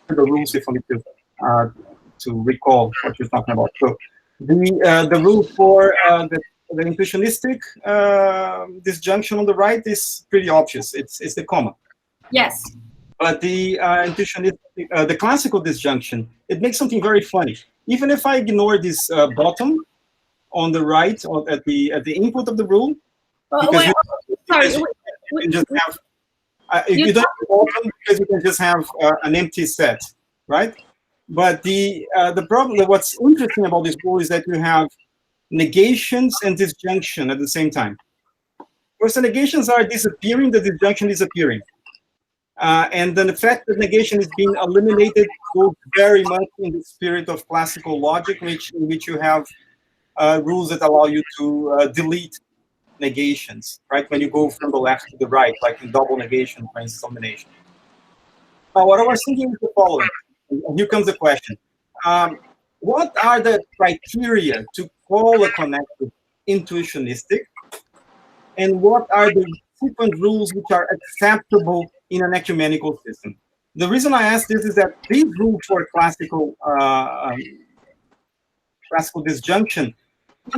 the rules if I need to recall what you're talking about. So the rule for the intuitionistic disjunction on the right is pretty obvious. It's the comma. Yes. But the intuitionistic, the classical disjunction, it makes something very funny. Even if I ignore this bottom on the right or at the input of the rule, because you can just have you don't have bottom because you can just have an empty set, right? But the problem, what's interesting about this rule is that you have negations and disjunction at the same time. First, the negations are disappearing, the disjunction is appearing. And then the fact that negation is being eliminated goes very much in the spirit of classical logic, in which you have rules that allow you to delete negations, right? When you go from the left to the right, like in double negation, for instance, combination. Now, what I was thinking is the following. And here comes the question. What are the criteria to call a connective intuitionistic? And what are the sequent rules which are acceptable in an ecumenical system? The reason I ask this is that these rules for classical disjunction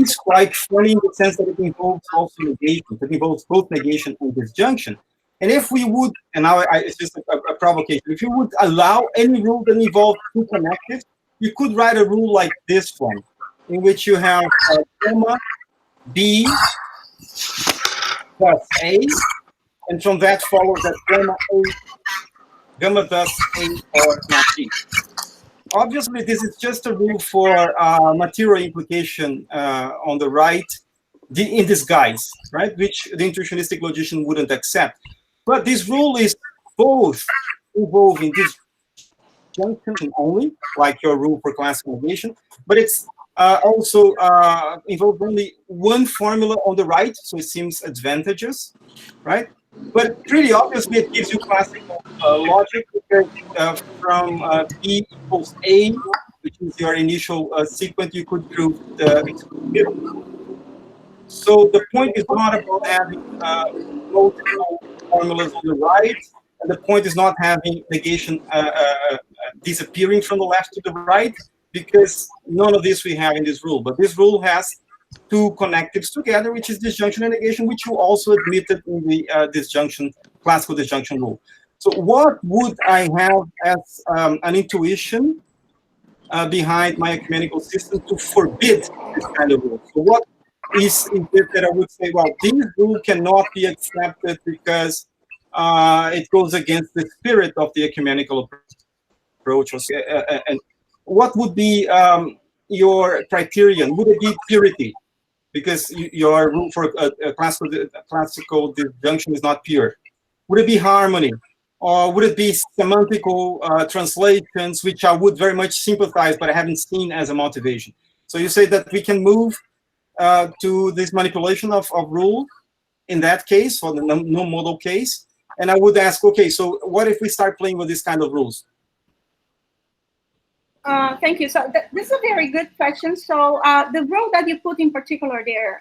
is quite funny in the sense that it involves also negation. It involves both negation and disjunction. And if we would, and now it's just a provocation, if you would allow any rule that involves two connectives, you could write a rule like this one, in which you have gamma B plus A, and from that follows that gamma thus A or not B. Obviously, this is just a rule for material implication on the right, in disguise, right? Which the intuitionistic logician wouldn't accept. But this rule is both involving disjunction only, like your rule for classical negation, but it's also involves only one formula on the right, so it seems advantageous, right? But pretty obviously, it gives you classical logic, because from B equals A, which is your initial sequent, you could prove the middle. So the point is not about having multiple formulas on the right, and the point is not having negation disappearing from the left to the right, because none of this we have in this rule. But this rule has two connectives together, which is disjunction and negation, which you also admitted in the classical disjunction rule. So what would I have as an intuition behind my ecumenical system to forbid this kind of rule? So what is it that I would say, well, this rule cannot be accepted because it goes against the spirit of the ecumenical approach? And what would be your criterion? Would it be purity? Because your rule for classical disjunction is not pure. Would it be harmony? Or would it be semantical translations, which I would very much sympathize, but I haven't seen as a motivation? So you say that we can move to this manipulation of rule in that case, or the no modal case. And I would ask, okay, so what if we start playing with this kind of rules? Thank you. So this is a very good question. So the rule that you put in particular there,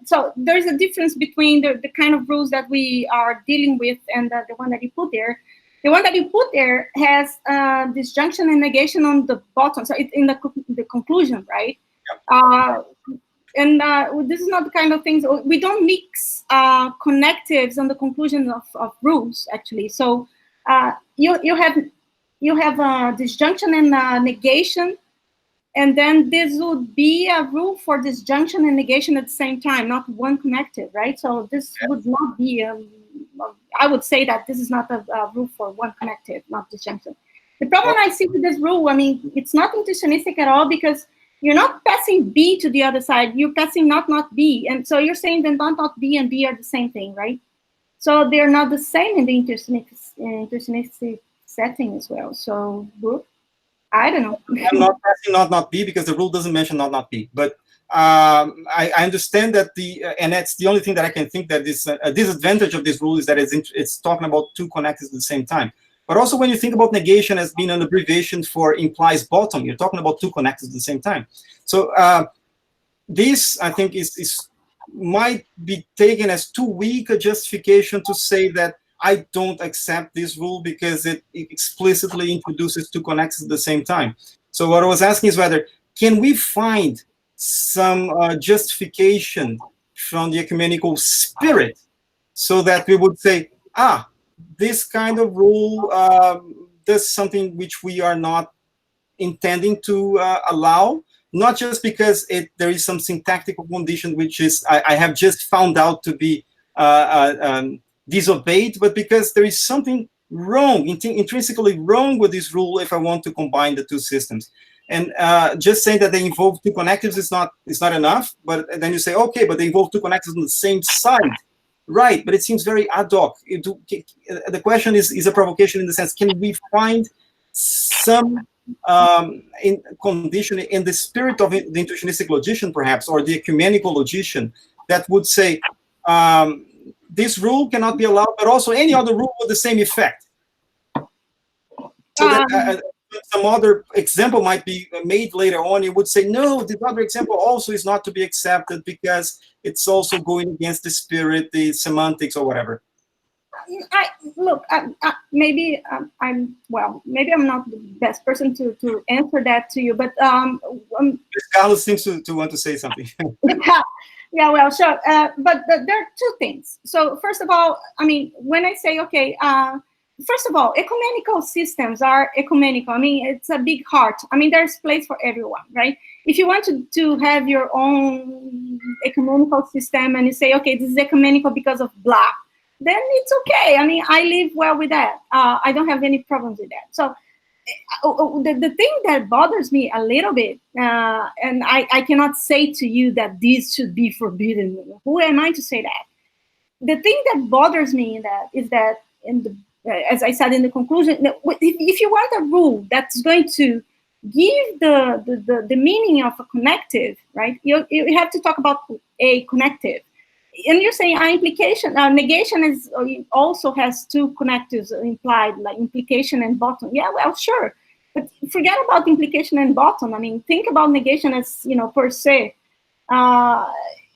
so there's a difference between the kind of rules that we are dealing with and the one that you put there. The one that you put there has disjunction and negation on the bottom. So it's in the conclusion, right? And this is not the kind of things, we don't mix connectives on the conclusion of rules, actually. So you have disjunction and negation And then this would be a rule for disjunction and negation at the same time, not one connective, right? So this would not be, I would say that this is not a rule for one connective, not disjunction. The problem I see with this rule, I mean, it's not intuitionistic at all, because you're not passing B to the other side, you're passing not B. And so you're saying that not B and B are the same thing, right? So they're not the same in the intuitionistic setting as well. So, I don't know. I'm not passing not B because the rule doesn't mention not B. But I understand that and that's the only thing that I can think that is a disadvantage of this rule is that it's talking about two connectives at the same time. But also when you think about negation as being an abbreviation for implies bottom, you're talking about two connectives at the same time. So this, I think, might be taken as too weak a justification to say that I don't accept this rule because it explicitly introduces two connectives at the same time. So what I was asking is whether, can we find some justification from the ecumenical spirit so that we would say, this kind of rule does something which we are not intending to allow, not just because there is some syntactical condition which is I have just found out to be disobeyed, but because there is something wrong, intrinsically wrong with this rule if I want to combine the two systems. And just saying that they involve two connectives is not enough, but then you say, okay, but they involve two connectives on the same side. Right, but it seems very ad hoc. The question is a provocation in the sense, can we find some condition in the spirit of the intuitionistic logician, perhaps, or the ecumenical logician, that would say, this rule cannot be allowed, but also any other rule with the same effect? So that some other example might be made later on. You would say, no, this other example also is not to be accepted because it's also going against the spirit, the semantics, or whatever. Maybe I'm not the best person to answer that to you, but Carlos seems to want to say something. Yeah, well, sure. But there are two things. So first of all, I mean, when I say, okay, first of all, ecumenical systems are ecumenical. I mean, it's a big heart. I mean, there's place for everyone, right? If you want to have your own ecumenical system and you say, okay, this is ecumenical because of blah, then it's okay. I mean, I live well with that. I don't have any problems with that. So the thing that bothers me a little bit, and I cannot say to you that this should be forbidden. Who am I to say that? The thing that bothers me in that is that, as I said in the conclusion, if you want a rule that's going to give the meaning of a connective, right? You have to talk about a connective. And you're saying implication, negation also has two connectives implied, like implication and bottom. Yeah, well, sure. But forget about implication and bottom. I mean, think about negation as, per se.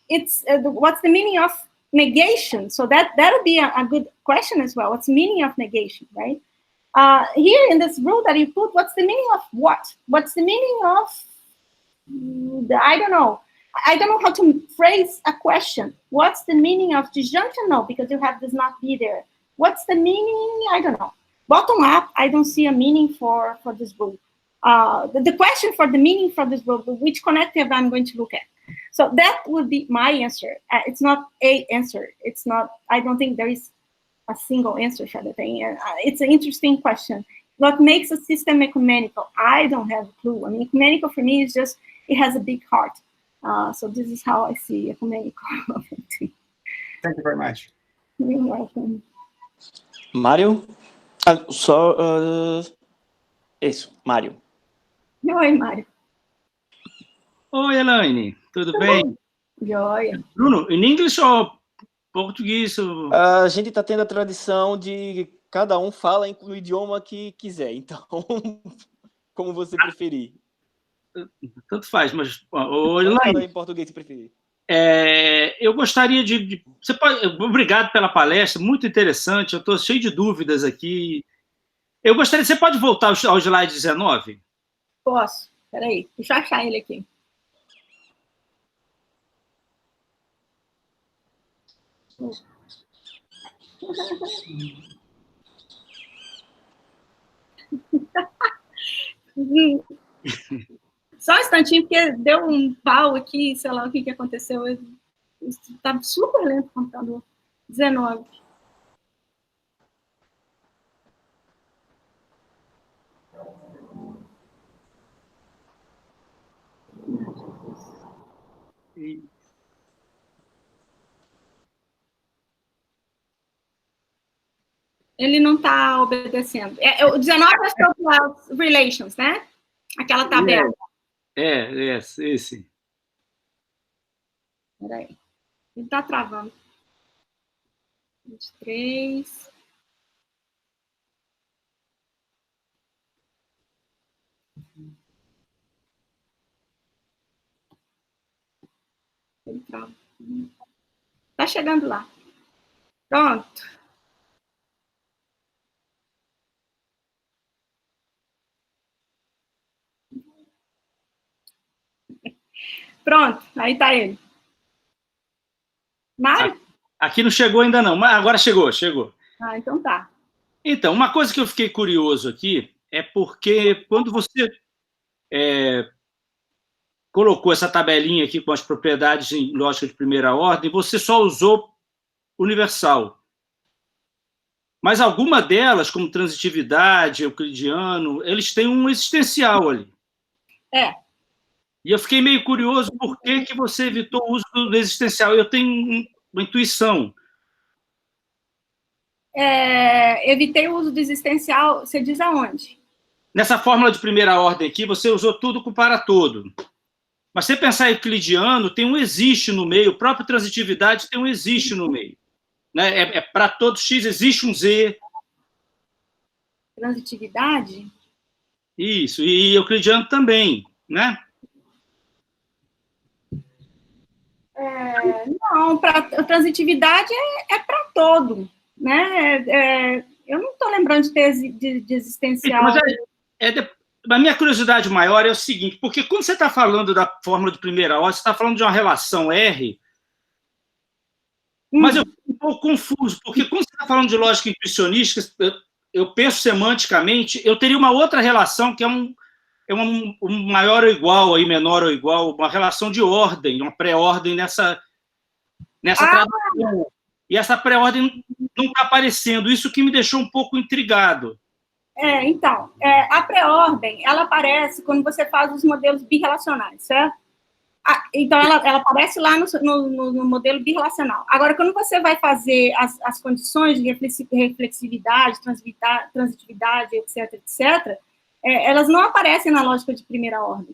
It's what's the meaning of negation? So that would be a good question as well. What's the meaning of negation, right? Here in this rule that you put, what's the meaning of what? What's the meaning of, I don't know. I don't know how to phrase a question. What's the meaning of disjunction? No, because you have does not be there. What's the meaning? I don't know. Bottom up, I don't see a meaning for this rule. The question for the meaning for this rule, which connective I'm going to look at. So that would be my answer. It's not a answer. It's not, I don't think there is a single answer for the thing. It's an interesting question. What makes a system ecumenical? I don't have a clue. I mean, ecumenical for me is just, it has a big heart. So this is how I see ecumenical. Thank you very much. You're welcome. Mário? Isso, Mário. Oi, Mário. Oi, Elaine. Tudo bem? Joia. Bruno, in English or português? A gente está tendo a tradição de cada um fala no idioma que quiser. Então, como você preferir. Tanto faz, mas... Elaine, fala em português se preferir. Eu gostaria de... Obrigado pela palestra, muito interessante. Eu estou cheio de dúvidas aqui. Eu gostaria... Você pode voltar ao slide 19? Posso. Peraí, deixa eu achar ele aqui. Só um instantinho, porque deu um pau aqui, sei lá o que aconteceu. Está super lento o computador. 19. Ele não está obedecendo. O 19 é sobre as relations, né? Aquela tabela. Esse. Peraí. Ele está travando. 23. Ele trava. Está chegando lá. Pronto. Pronto, aí está ele. Mário? Aqui não chegou ainda não, mas agora chegou. Ah, então tá. Então, uma coisa que eu fiquei curioso aqui é porque quando você colocou essa tabelinha aqui com as propriedades em lógica de primeira ordem, você só usou universal. Mas alguma delas, como transitividade, euclidiano, eles têm um existencial ali. E eu fiquei meio curioso por que você evitou o uso do existencial. Eu tenho uma intuição. Evitei o uso do existencial, você diz aonde? Nessa fórmula de primeira ordem aqui, você usou tudo com para todo. Mas se você pensar em euclidiano, tem um existe no meio, o próprio transitividade tem um existe no meio. Né? Para todo x existe um z. Transitividade? Isso, e euclidiano também, né? Não, transitividade é para todo, né? Eu não estou lembrando de ter de existencial. Mas a minha curiosidade maior é o seguinte, porque quando você está falando da fórmula de primeira ordem, você está falando de uma relação R, mas eu fico um pouco confuso, porque quando você está falando de lógica intuicionística, eu penso semanticamente, eu teria uma outra relação que é um maior ou igual, aí, menor ou igual, uma relação de ordem, uma pré-ordem nessa tradução. E essa pré-ordem não está aparecendo, isso que me deixou um pouco intrigado. Então, a pré-ordem, ela aparece quando você faz os modelos birrelacionais, certo? Então, ela aparece lá no modelo birrelacional. Agora, quando você vai fazer as condições de reflexividade, transitividade, etc., elas não aparecem na lógica de primeira ordem.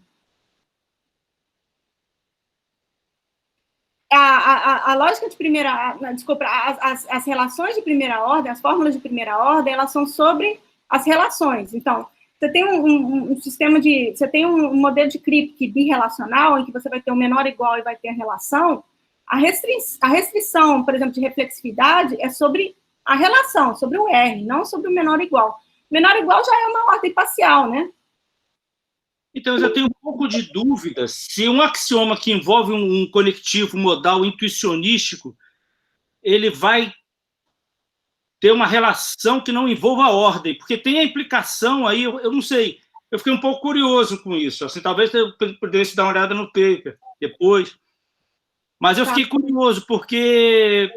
A lógica de primeira... Desculpa, as relações de primeira ordem, as fórmulas de primeira ordem, elas são sobre as relações. Então, você tem um sistema de... Você tem um modelo de Kripke birrelacional, em que você vai ter o menor igual e vai ter a relação. A restrição, por exemplo, de reflexividade é sobre a relação, sobre o R, não sobre o menor igual. Menor igual já é uma ordem parcial, né? Então, eu tenho um pouco de dúvida se um axioma que envolve um conectivo modal intuicionístico, ele vai ter uma relação que não envolva a ordem, porque tem a implicação aí, eu não sei, eu fiquei um pouco curioso com isso, assim, talvez eu pudesse dar uma olhada no paper depois, mas eu fiquei curioso, porque,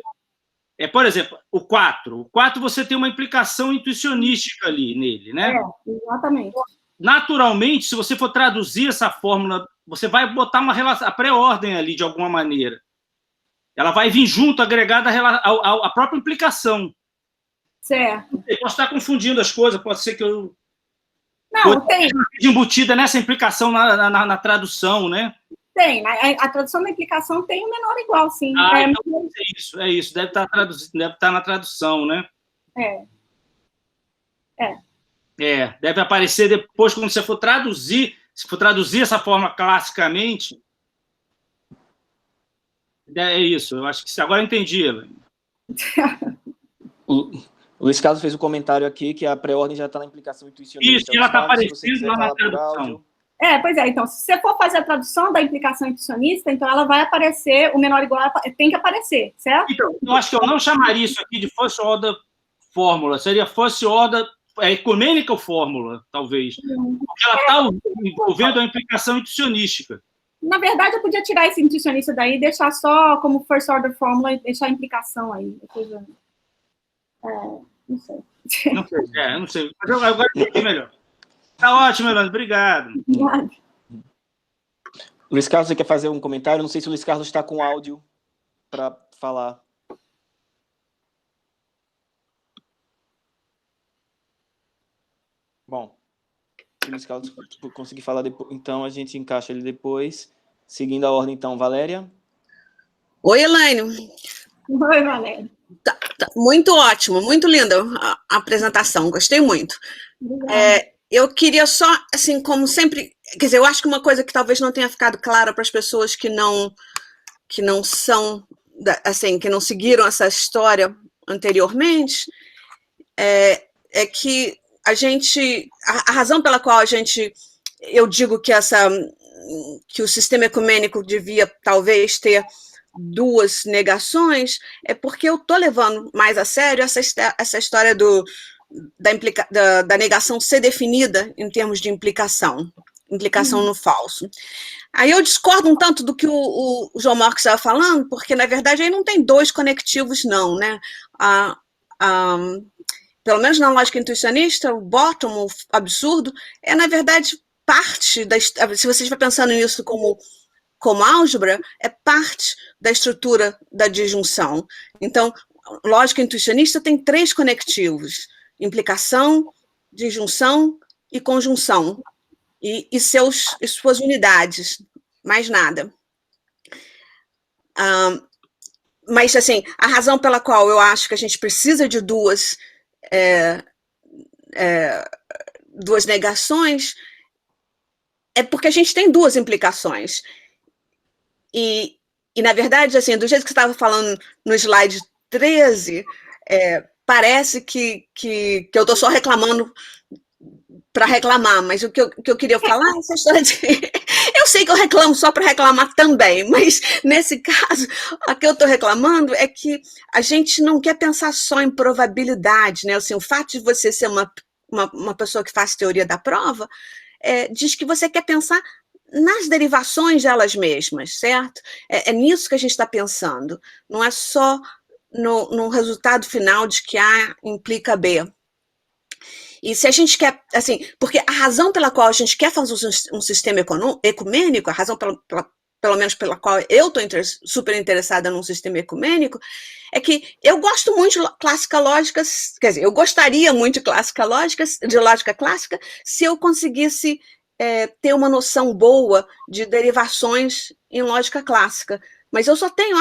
por exemplo, o 4 você tem uma implicação intuicionística ali nele, né? Exatamente. Naturalmente, se você for traduzir essa fórmula, você vai botar uma relação, a pré-ordem ali, de alguma maneira. Ela vai vir junto, agregada à própria implicação. Certo. Eu posso estar confundindo as coisas, pode ser que eu... Não, tem. Embutida nessa implicação na tradução, né? Tem. A tradução da implicação tem o menor igual, sim. Então é isso. Deve estar traduzido, deve estar na tradução, né? Deve aparecer depois, quando você for traduzir, se for traduzir essa forma classicamente. É isso, eu acho que agora eu entendi, Elaine. O Luiz Carlos fez um comentário aqui que a pré-ordem já está na implicação intuicionista. Isso, ela está aparecendo lá na tradução. Pois é, então, se você for fazer a tradução da implicação intuicionista, então ela vai aparecer, o menor igual tem que aparecer, certo? Então, eu acho que eu não chamaria isso aqui de first order fórmula, seria first order ecumenical fórmula, talvez. Porque ela está envolvendo a implicação intuicionística. Na verdade, eu podia tirar esse intuicionista daí e deixar só como first order fórmula e deixar a implicação aí. Ou seja, não sei. Não sei. Mas agora eu entendi melhor. Tá ótimo, Elaine. Obrigado. Obrigada. Luiz Carlos, você quer fazer um comentário? Não sei se o Luiz Carlos está com áudio para falar. Bom, se o Luiz Carlos conseguir falar depois, então a gente encaixa ele depois. Seguindo a ordem, então, Valéria. Oi, Elaine. Oi, Valéria. Tá, muito ótimo, muito linda a apresentação, gostei muito. Eu queria só, assim, como sempre, quer dizer, eu acho que uma coisa que talvez não tenha ficado clara para as pessoas que não são, assim, que não seguiram essa história anteriormente, é que a razão pela qual eu digo que o sistema ecumênico devia talvez ter duas negações, é porque eu estou levando mais a sério essa história da negação ser definida em termos de implicação no falso. Aí eu discordo um tanto do que o João Marcos estava falando, porque, na verdade, aí não tem dois conectivos, não, né? Pelo menos na lógica intuicionista, o bottom, o absurdo, é, na verdade, parte se você estiver pensando nisso como álgebra, é parte da estrutura da disjunção. Então, lógica intuicionista tem 3 conectivos: implicação, disjunção e conjunção, e suas unidades, mais nada. Mas, assim, a razão pela qual eu acho que a gente precisa de duas negações é porque a gente tem 2 implicações. E, na verdade, assim, do jeito que você estava falando no slide 13, parece que eu estou só reclamando para reclamar, mas o que eu queria falar é essa história de... Eu sei que eu reclamo só para reclamar também, mas, nesse caso, a que eu estou reclamando é que a gente não quer pensar só em probabilidade, né? Assim, o fato de você ser uma pessoa que faz teoria da prova diz que você quer pensar nas derivações delas mesmas, certo? É nisso que a gente está pensando, não é só no resultado final de que A implica B. E se a gente quer, assim, porque a razão pela qual a gente quer fazer um sistema ecumênico, a razão pelo menos pela qual eu estou super interessada num sistema ecumênico, é que eu gosto muito de clássica lógica, quer dizer, eu gostaria muito de lógica clássica, se eu conseguisse ter uma noção boa de derivações em lógica clássica. Mas eu só tenho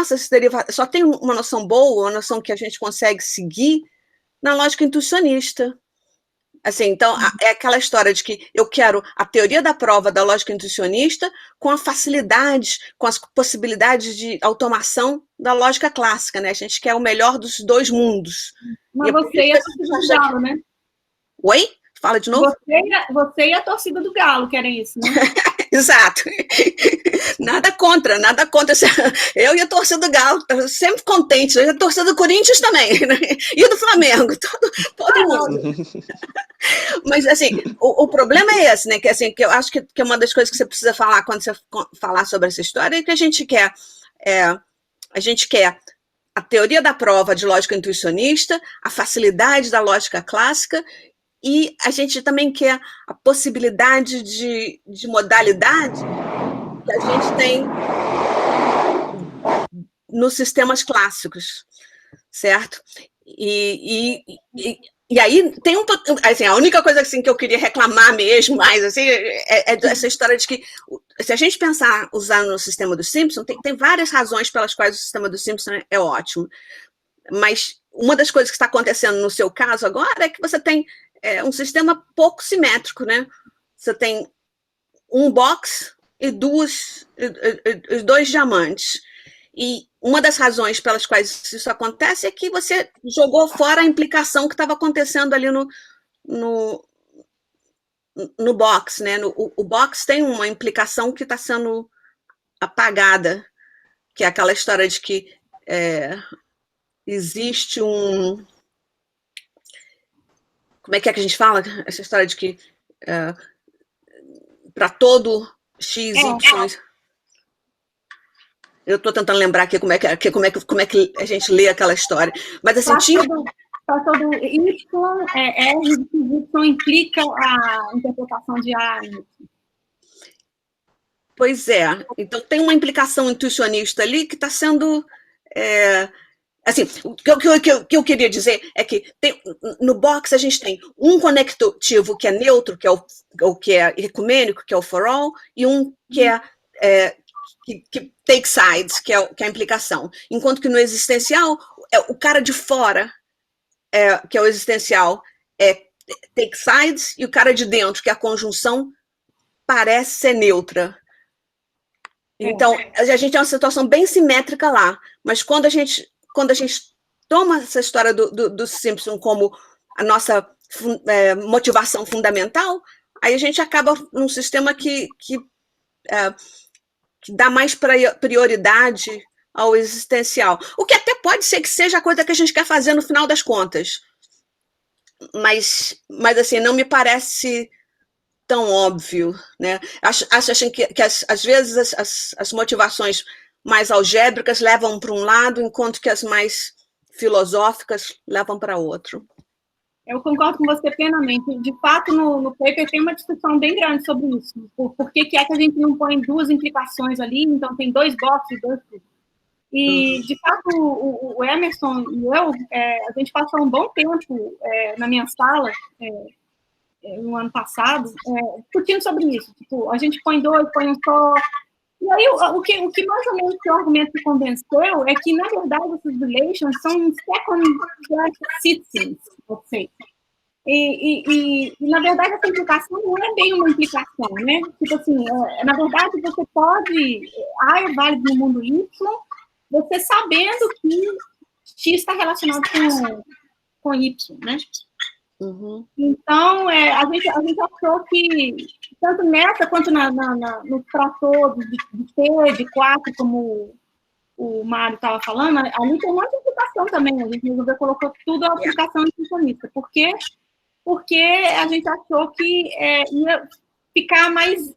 só tenho uma noção boa, uma noção que a gente consegue seguir na lógica intuicionista. Assim, então, é aquela história de que eu quero a teoria da prova da lógica intuicionista com a facilidade, com as possibilidades de automação da lógica clássica, né? A gente quer o melhor dos 2 mundos. Mas você e a torcida do Galo, né? Oi? Fala de novo. Você e a torcida do Galo querem isso, né? Exato. Nada contra. Eu e a torcida do Galo, sempre contentes. E a torcida do Corinthians também, né? E do Flamengo, todo mundo. Mas, assim, o problema é esse, né? Que, assim, que eu acho que é uma das coisas que você precisa falar quando você falar sobre essa história, é que a gente quer a teoria da prova de lógica intuicionista, a facilidade da lógica clássica, e a gente também quer a possibilidade de modalidade que a gente tem nos sistemas clássicos, certo? E aí tem assim, a única coisa assim, que eu queria reclamar mesmo, mais assim, é essa história de que, se a gente pensar usando o sistema do Simpson, tem várias razões pelas quais o sistema do Simpson é ótimo. Mas uma das coisas que está acontecendo no seu caso agora é que você tem um sistema pouco simétrico, né? Você tem um box e 2 diamantes. E uma das razões pelas quais isso acontece é que você jogou fora a implicação que estava acontecendo ali no box, né? O box tem uma implicação que está sendo apagada, que é aquela história de que existe como é que a gente fala? Essa história de que para todo x, y... Eu estou tentando lembrar aqui como é que a gente lê aquela história. Mas assim, para todo y, R de y implica a interpretação de A. Pois é. Então, tem uma implicação intuicionista ali que está sendo... assim, o que eu queria dizer é que no box a gente tem um conectivo que é neutro, que é o que é ecumênico, que é o for all, e um que que take sides, que é a implicação. Enquanto que no existencial, o cara de fora, que é o existencial, é take sides, e o cara de dentro, que é a conjunção, parece ser neutra. Então, a gente tem uma situação bem simétrica lá, mas quando a gente toma essa história do Simpson como a nossa motivação fundamental, aí a gente acaba num sistema que dá mais prioridade ao existencial. O que até pode ser que seja a coisa que a gente quer fazer no final das contas. Mas assim, não me parece tão óbvio, né? Acho que às vezes as motivações mais algébricas levam para um lado, enquanto que as mais filosóficas levam para outro. Eu concordo com você plenamente. De fato, no paper tem uma discussão bem grande sobre isso. Por que é que a gente não põe duas implicações ali, então tem dois boxes e dois... E, de fato, o Emerson e eu, a gente passou um bom tempo na minha sala, no ano passado, discutindo sobre isso. Tipo, a gente põe dois, põe um só. E aí, o que mais ou menos o argumento que convenceu é que, na verdade, essas relations são second systems, eu sei. E, na verdade, essa implicação não é bem uma implicação, né? Tipo assim, na verdade, você pode... A é válido no mundo Y, você sabendo que X está relacionado com Y, né? Uhum. Então, a gente achou que, tanto nessa quanto nos tratores de T, de 4, como o Mário estava falando, ali tem uma implicação também. A gente resolveu colocar tudo a aplicação intuicionista. Por quê? Porque a gente achou que ia ficar mais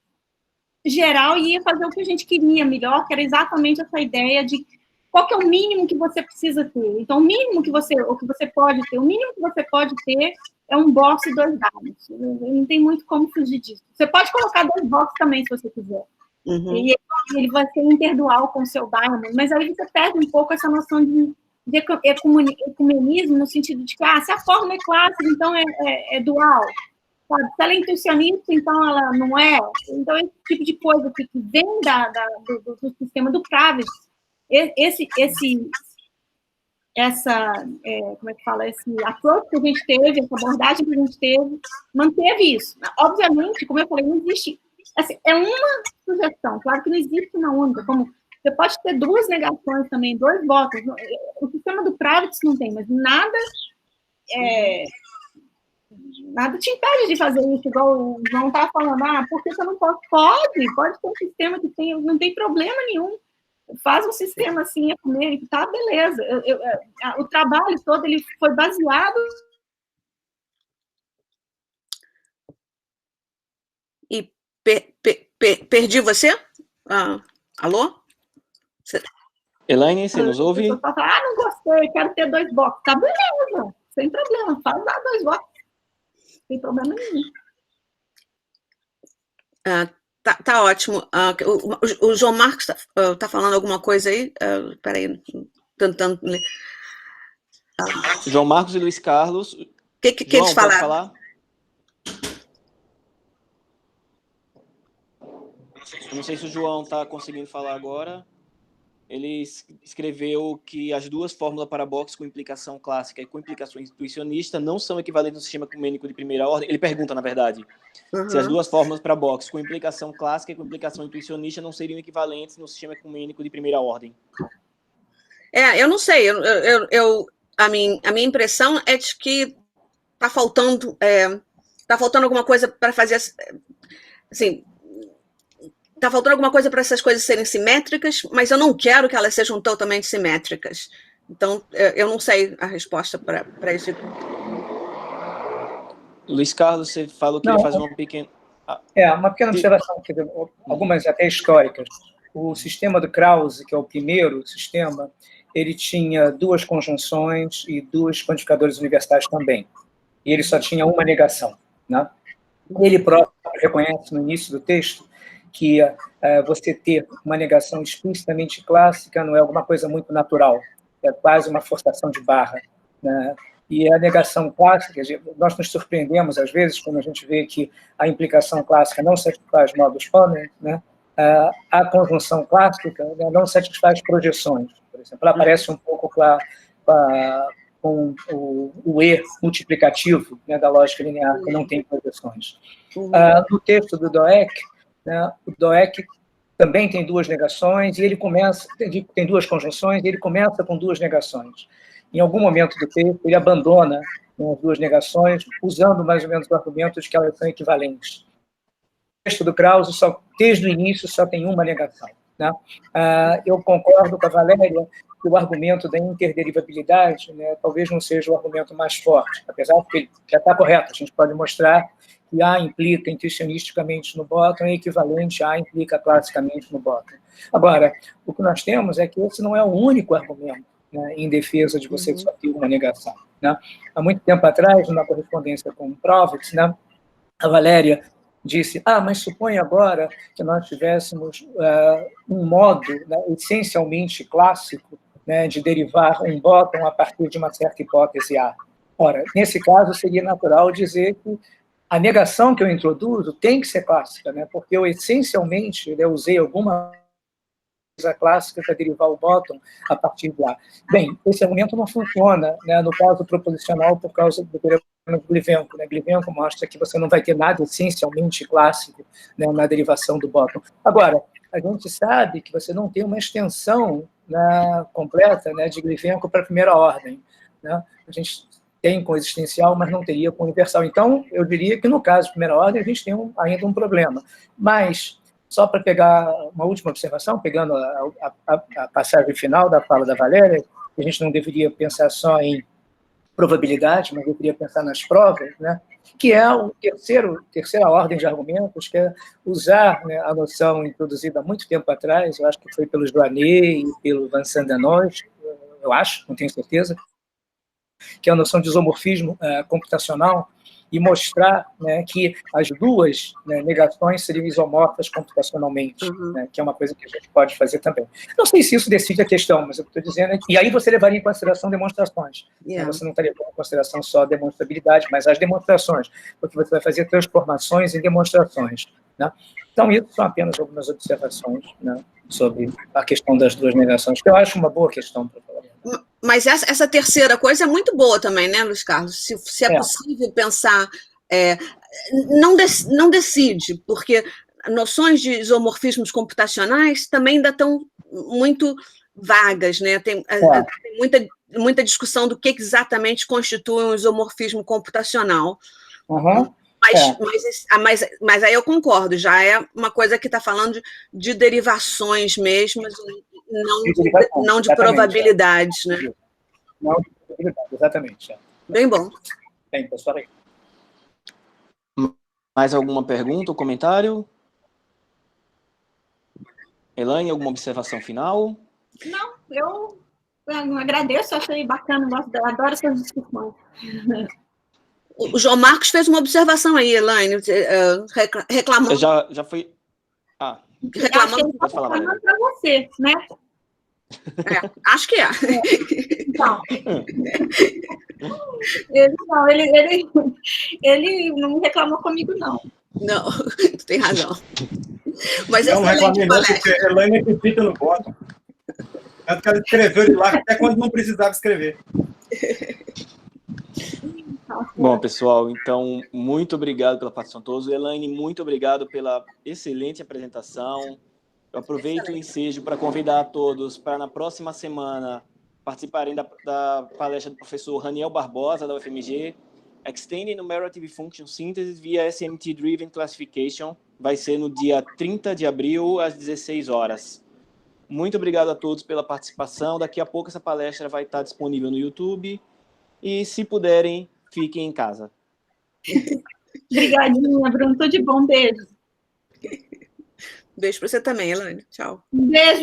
geral e ia fazer o que a gente queria melhor, que era exatamente essa ideia de qual que é o mínimo que você precisa ter. Então, o mínimo que você pode ter, o mínimo que você pode ter é um box e dois dados. Não tem muito como fugir disso. Você pode colocar dois boxes também, se você quiser. Uhum. E ele vai ser interdual com o seu diamond, mas aí você perde um pouco essa noção de ecumenismo, no sentido de que, se a fórmula é clássica, então é dual. Sabe? Se ela é intuicionista, então ela não é. Então, esse tipo de coisa que vem do sistema do Prawitz, como é que fala, esse approach que a gente teve, essa abordagem que a gente teve, manteve isso. Obviamente, como eu falei, não existe, assim, é uma sugestão, claro que não existe uma única, como você pode ter duas negações também, dois votos, o sistema do Prawitz não tem, mas nada te impede de fazer isso, igual o João estava falando, por que você não pode? Pode ter um sistema que não tem problema nenhum. Faz um sistema assim, ecumênico, tá, beleza. O trabalho todo, ele foi baseado... E perdi você? Alô? Elaine, você nos ouve? As pessoas falam, não gostei, quero ter dois boxes. Tá, beleza, sem problema, faz lá dois boxes. Não tem problema nenhum. Tá ótimo. O João Marcos tá falando alguma coisa aí? Peraí, tentando ler. João Marcos e Luiz Carlos. O que João, eles falaram? Falar? Eu não sei se o João está conseguindo falar agora. Ele escreveu que as duas fórmulas para box com implicação clássica e com implicação intuicionista não são equivalentes no sistema ecumênico de primeira ordem. Ele pergunta, na verdade, se as duas fórmulas para box com implicação clássica e com implicação intuicionista não seriam equivalentes no sistema ecumênico de primeira ordem. Eu não sei. A minha impressão é de que está faltando alguma coisa para fazer... Assim, está faltando alguma coisa para essas coisas serem simétricas, mas eu não quero que elas sejam totalmente simétricas. Então, eu não sei a resposta para isso. Luiz Carlos, você falou que queria fazer uma pequena... Uma pequena observação, algumas até históricas. O sistema do Krause, que é o primeiro sistema, ele tinha 2 conjunções e 2 quantificadores universais também. E ele só tinha uma negação, né? Ele próprio reconhece no início do texto que você ter uma negação explicitamente clássica não é alguma coisa muito natural, é quase uma forçação de barra, né? E a negação clássica, nós nos surpreendemos às vezes quando a gente vê que a implicação clássica não satisfaz modus ponens, né? A conjunção clássica, né, não satisfaz projeções, por exemplo. Ela aparece um pouco com o E multiplicativo, né, da lógica linear, que não tem projeções. No texto do Doeck, né, o Doeck também tem 2 negações, e ele começa, tem 2 conjunções, e ele começa com 2 negações. Em algum momento do texto, ele abandona, né, as 2 negações, usando mais ou menos o argumento de que elas são equivalentes. O texto do Krause, desde o início, só tem uma negação, né? Eu concordo com a Valéria que o argumento da interderivabilidade, né, talvez não seja o argumento mais forte, apesar de que ele já está correto. A gente pode mostrar que A implica intuitionisticamente no bottom e equivalente a implica classicamente no bottom. Agora, o que nós temos é que esse não é o único argumento, né, em defesa de você só ter uma negação, né? Há muito tempo atrás, numa correspondência com o Prawitz, né, a Valéria disse, mas suponha agora que nós tivéssemos um modo, né, essencialmente clássico, né, de derivar um bottom a partir de uma certa hipótese A. Ora, nesse caso, seria natural dizer que a negação que eu introduzo tem que ser clássica, né, porque eu, essencialmente, eu usei alguma coisa clássica para derivar o bottom a partir de A. Bem, esse argumento não funciona, né, no caso proposicional por causa do teorema de Glivenko, né? Glivenko mostra que você não vai ter nada essencialmente clássico, né, na derivação do bottom. Agora, a gente sabe que você não tem uma extensão, né, completa, né, de Glivenko para a primeira ordem, né? A gente tem com existencial, mas não teria com universal. Então, eu diria que no caso de primeira ordem a gente tem ainda um problema. Mas, só para pegar uma última observação, pegando a passagem final da fala da Valéria, a gente não deveria pensar só em probabilidade, mas eu queria pensar nas provas, né, que é a terceira ordem de argumentos, que é usar, né, a noção introduzida há muito tempo atrás, eu acho que foi pelo Joannet e pelo Vincent Denoy, eu acho, não tenho certeza, que é a noção de isomorfismo computacional, e mostrar, né, que as 2, né, negações seriam isomorfas computacionalmente, né, que é uma coisa que a gente pode fazer também. Não sei se isso decide a questão, mas eu estou dizendo é que... E aí você levaria em consideração demonstrações. Você não estaria levando em consideração só a demonstrabilidade, mas as demonstrações, porque você vai fazer transformações em demonstrações, né? Então, isso são apenas algumas observações, né, sobre a questão das 2 negações, que eu acho uma boa questão para falar. Mas essa terceira coisa é muito boa também, né, Luiz Carlos? Se é possível pensar... não decide, porque noções de isomorfismos computacionais também ainda estão muito vagas, né? Tem muita discussão do que exatamente constitui um isomorfismo computacional. Mas aí eu concordo, já é uma coisa que está falando de derivações mesmo, não de probabilidades, né? Não de probabilidade, exatamente. Bem bom. Bem, pessoal aí. Mais alguma pergunta ou comentário? Elaine, alguma observação final? Não, eu agradeço, achei bacana, adoro essas discussões. O João Marcos fez uma observação aí, Elaine, reclamou. Já foi... Reclamando. Pode falar para você, né? Acho que é. Então, ele não reclamou comigo, não. Não, tu tem razão. Mas não reclamei não, porque a Elaine acredita no bottom. Tanto que ela escreveu de lá até quando não precisava escrever. Bom, pessoal, então, muito obrigado pela participação de todos. Elaine, muito obrigado pela excelente apresentação. Eu aproveito o ensejo para convidar a todos para, na próxima semana, participarem da palestra do professor Raniel Barbosa, da UFMG, Extending Numerative Function Synthesis via SMT Driven Classification. Vai ser no dia 30 de abril, às 16 horas. Muito obrigado a todos pela participação. Daqui a pouco essa palestra vai estar disponível no YouTube. E, se puderem, fiquem em casa. Obrigadinha, Bruno. Tudo de bom. Beijo. Beijo para você também, Elaine. Tchau. Beijo.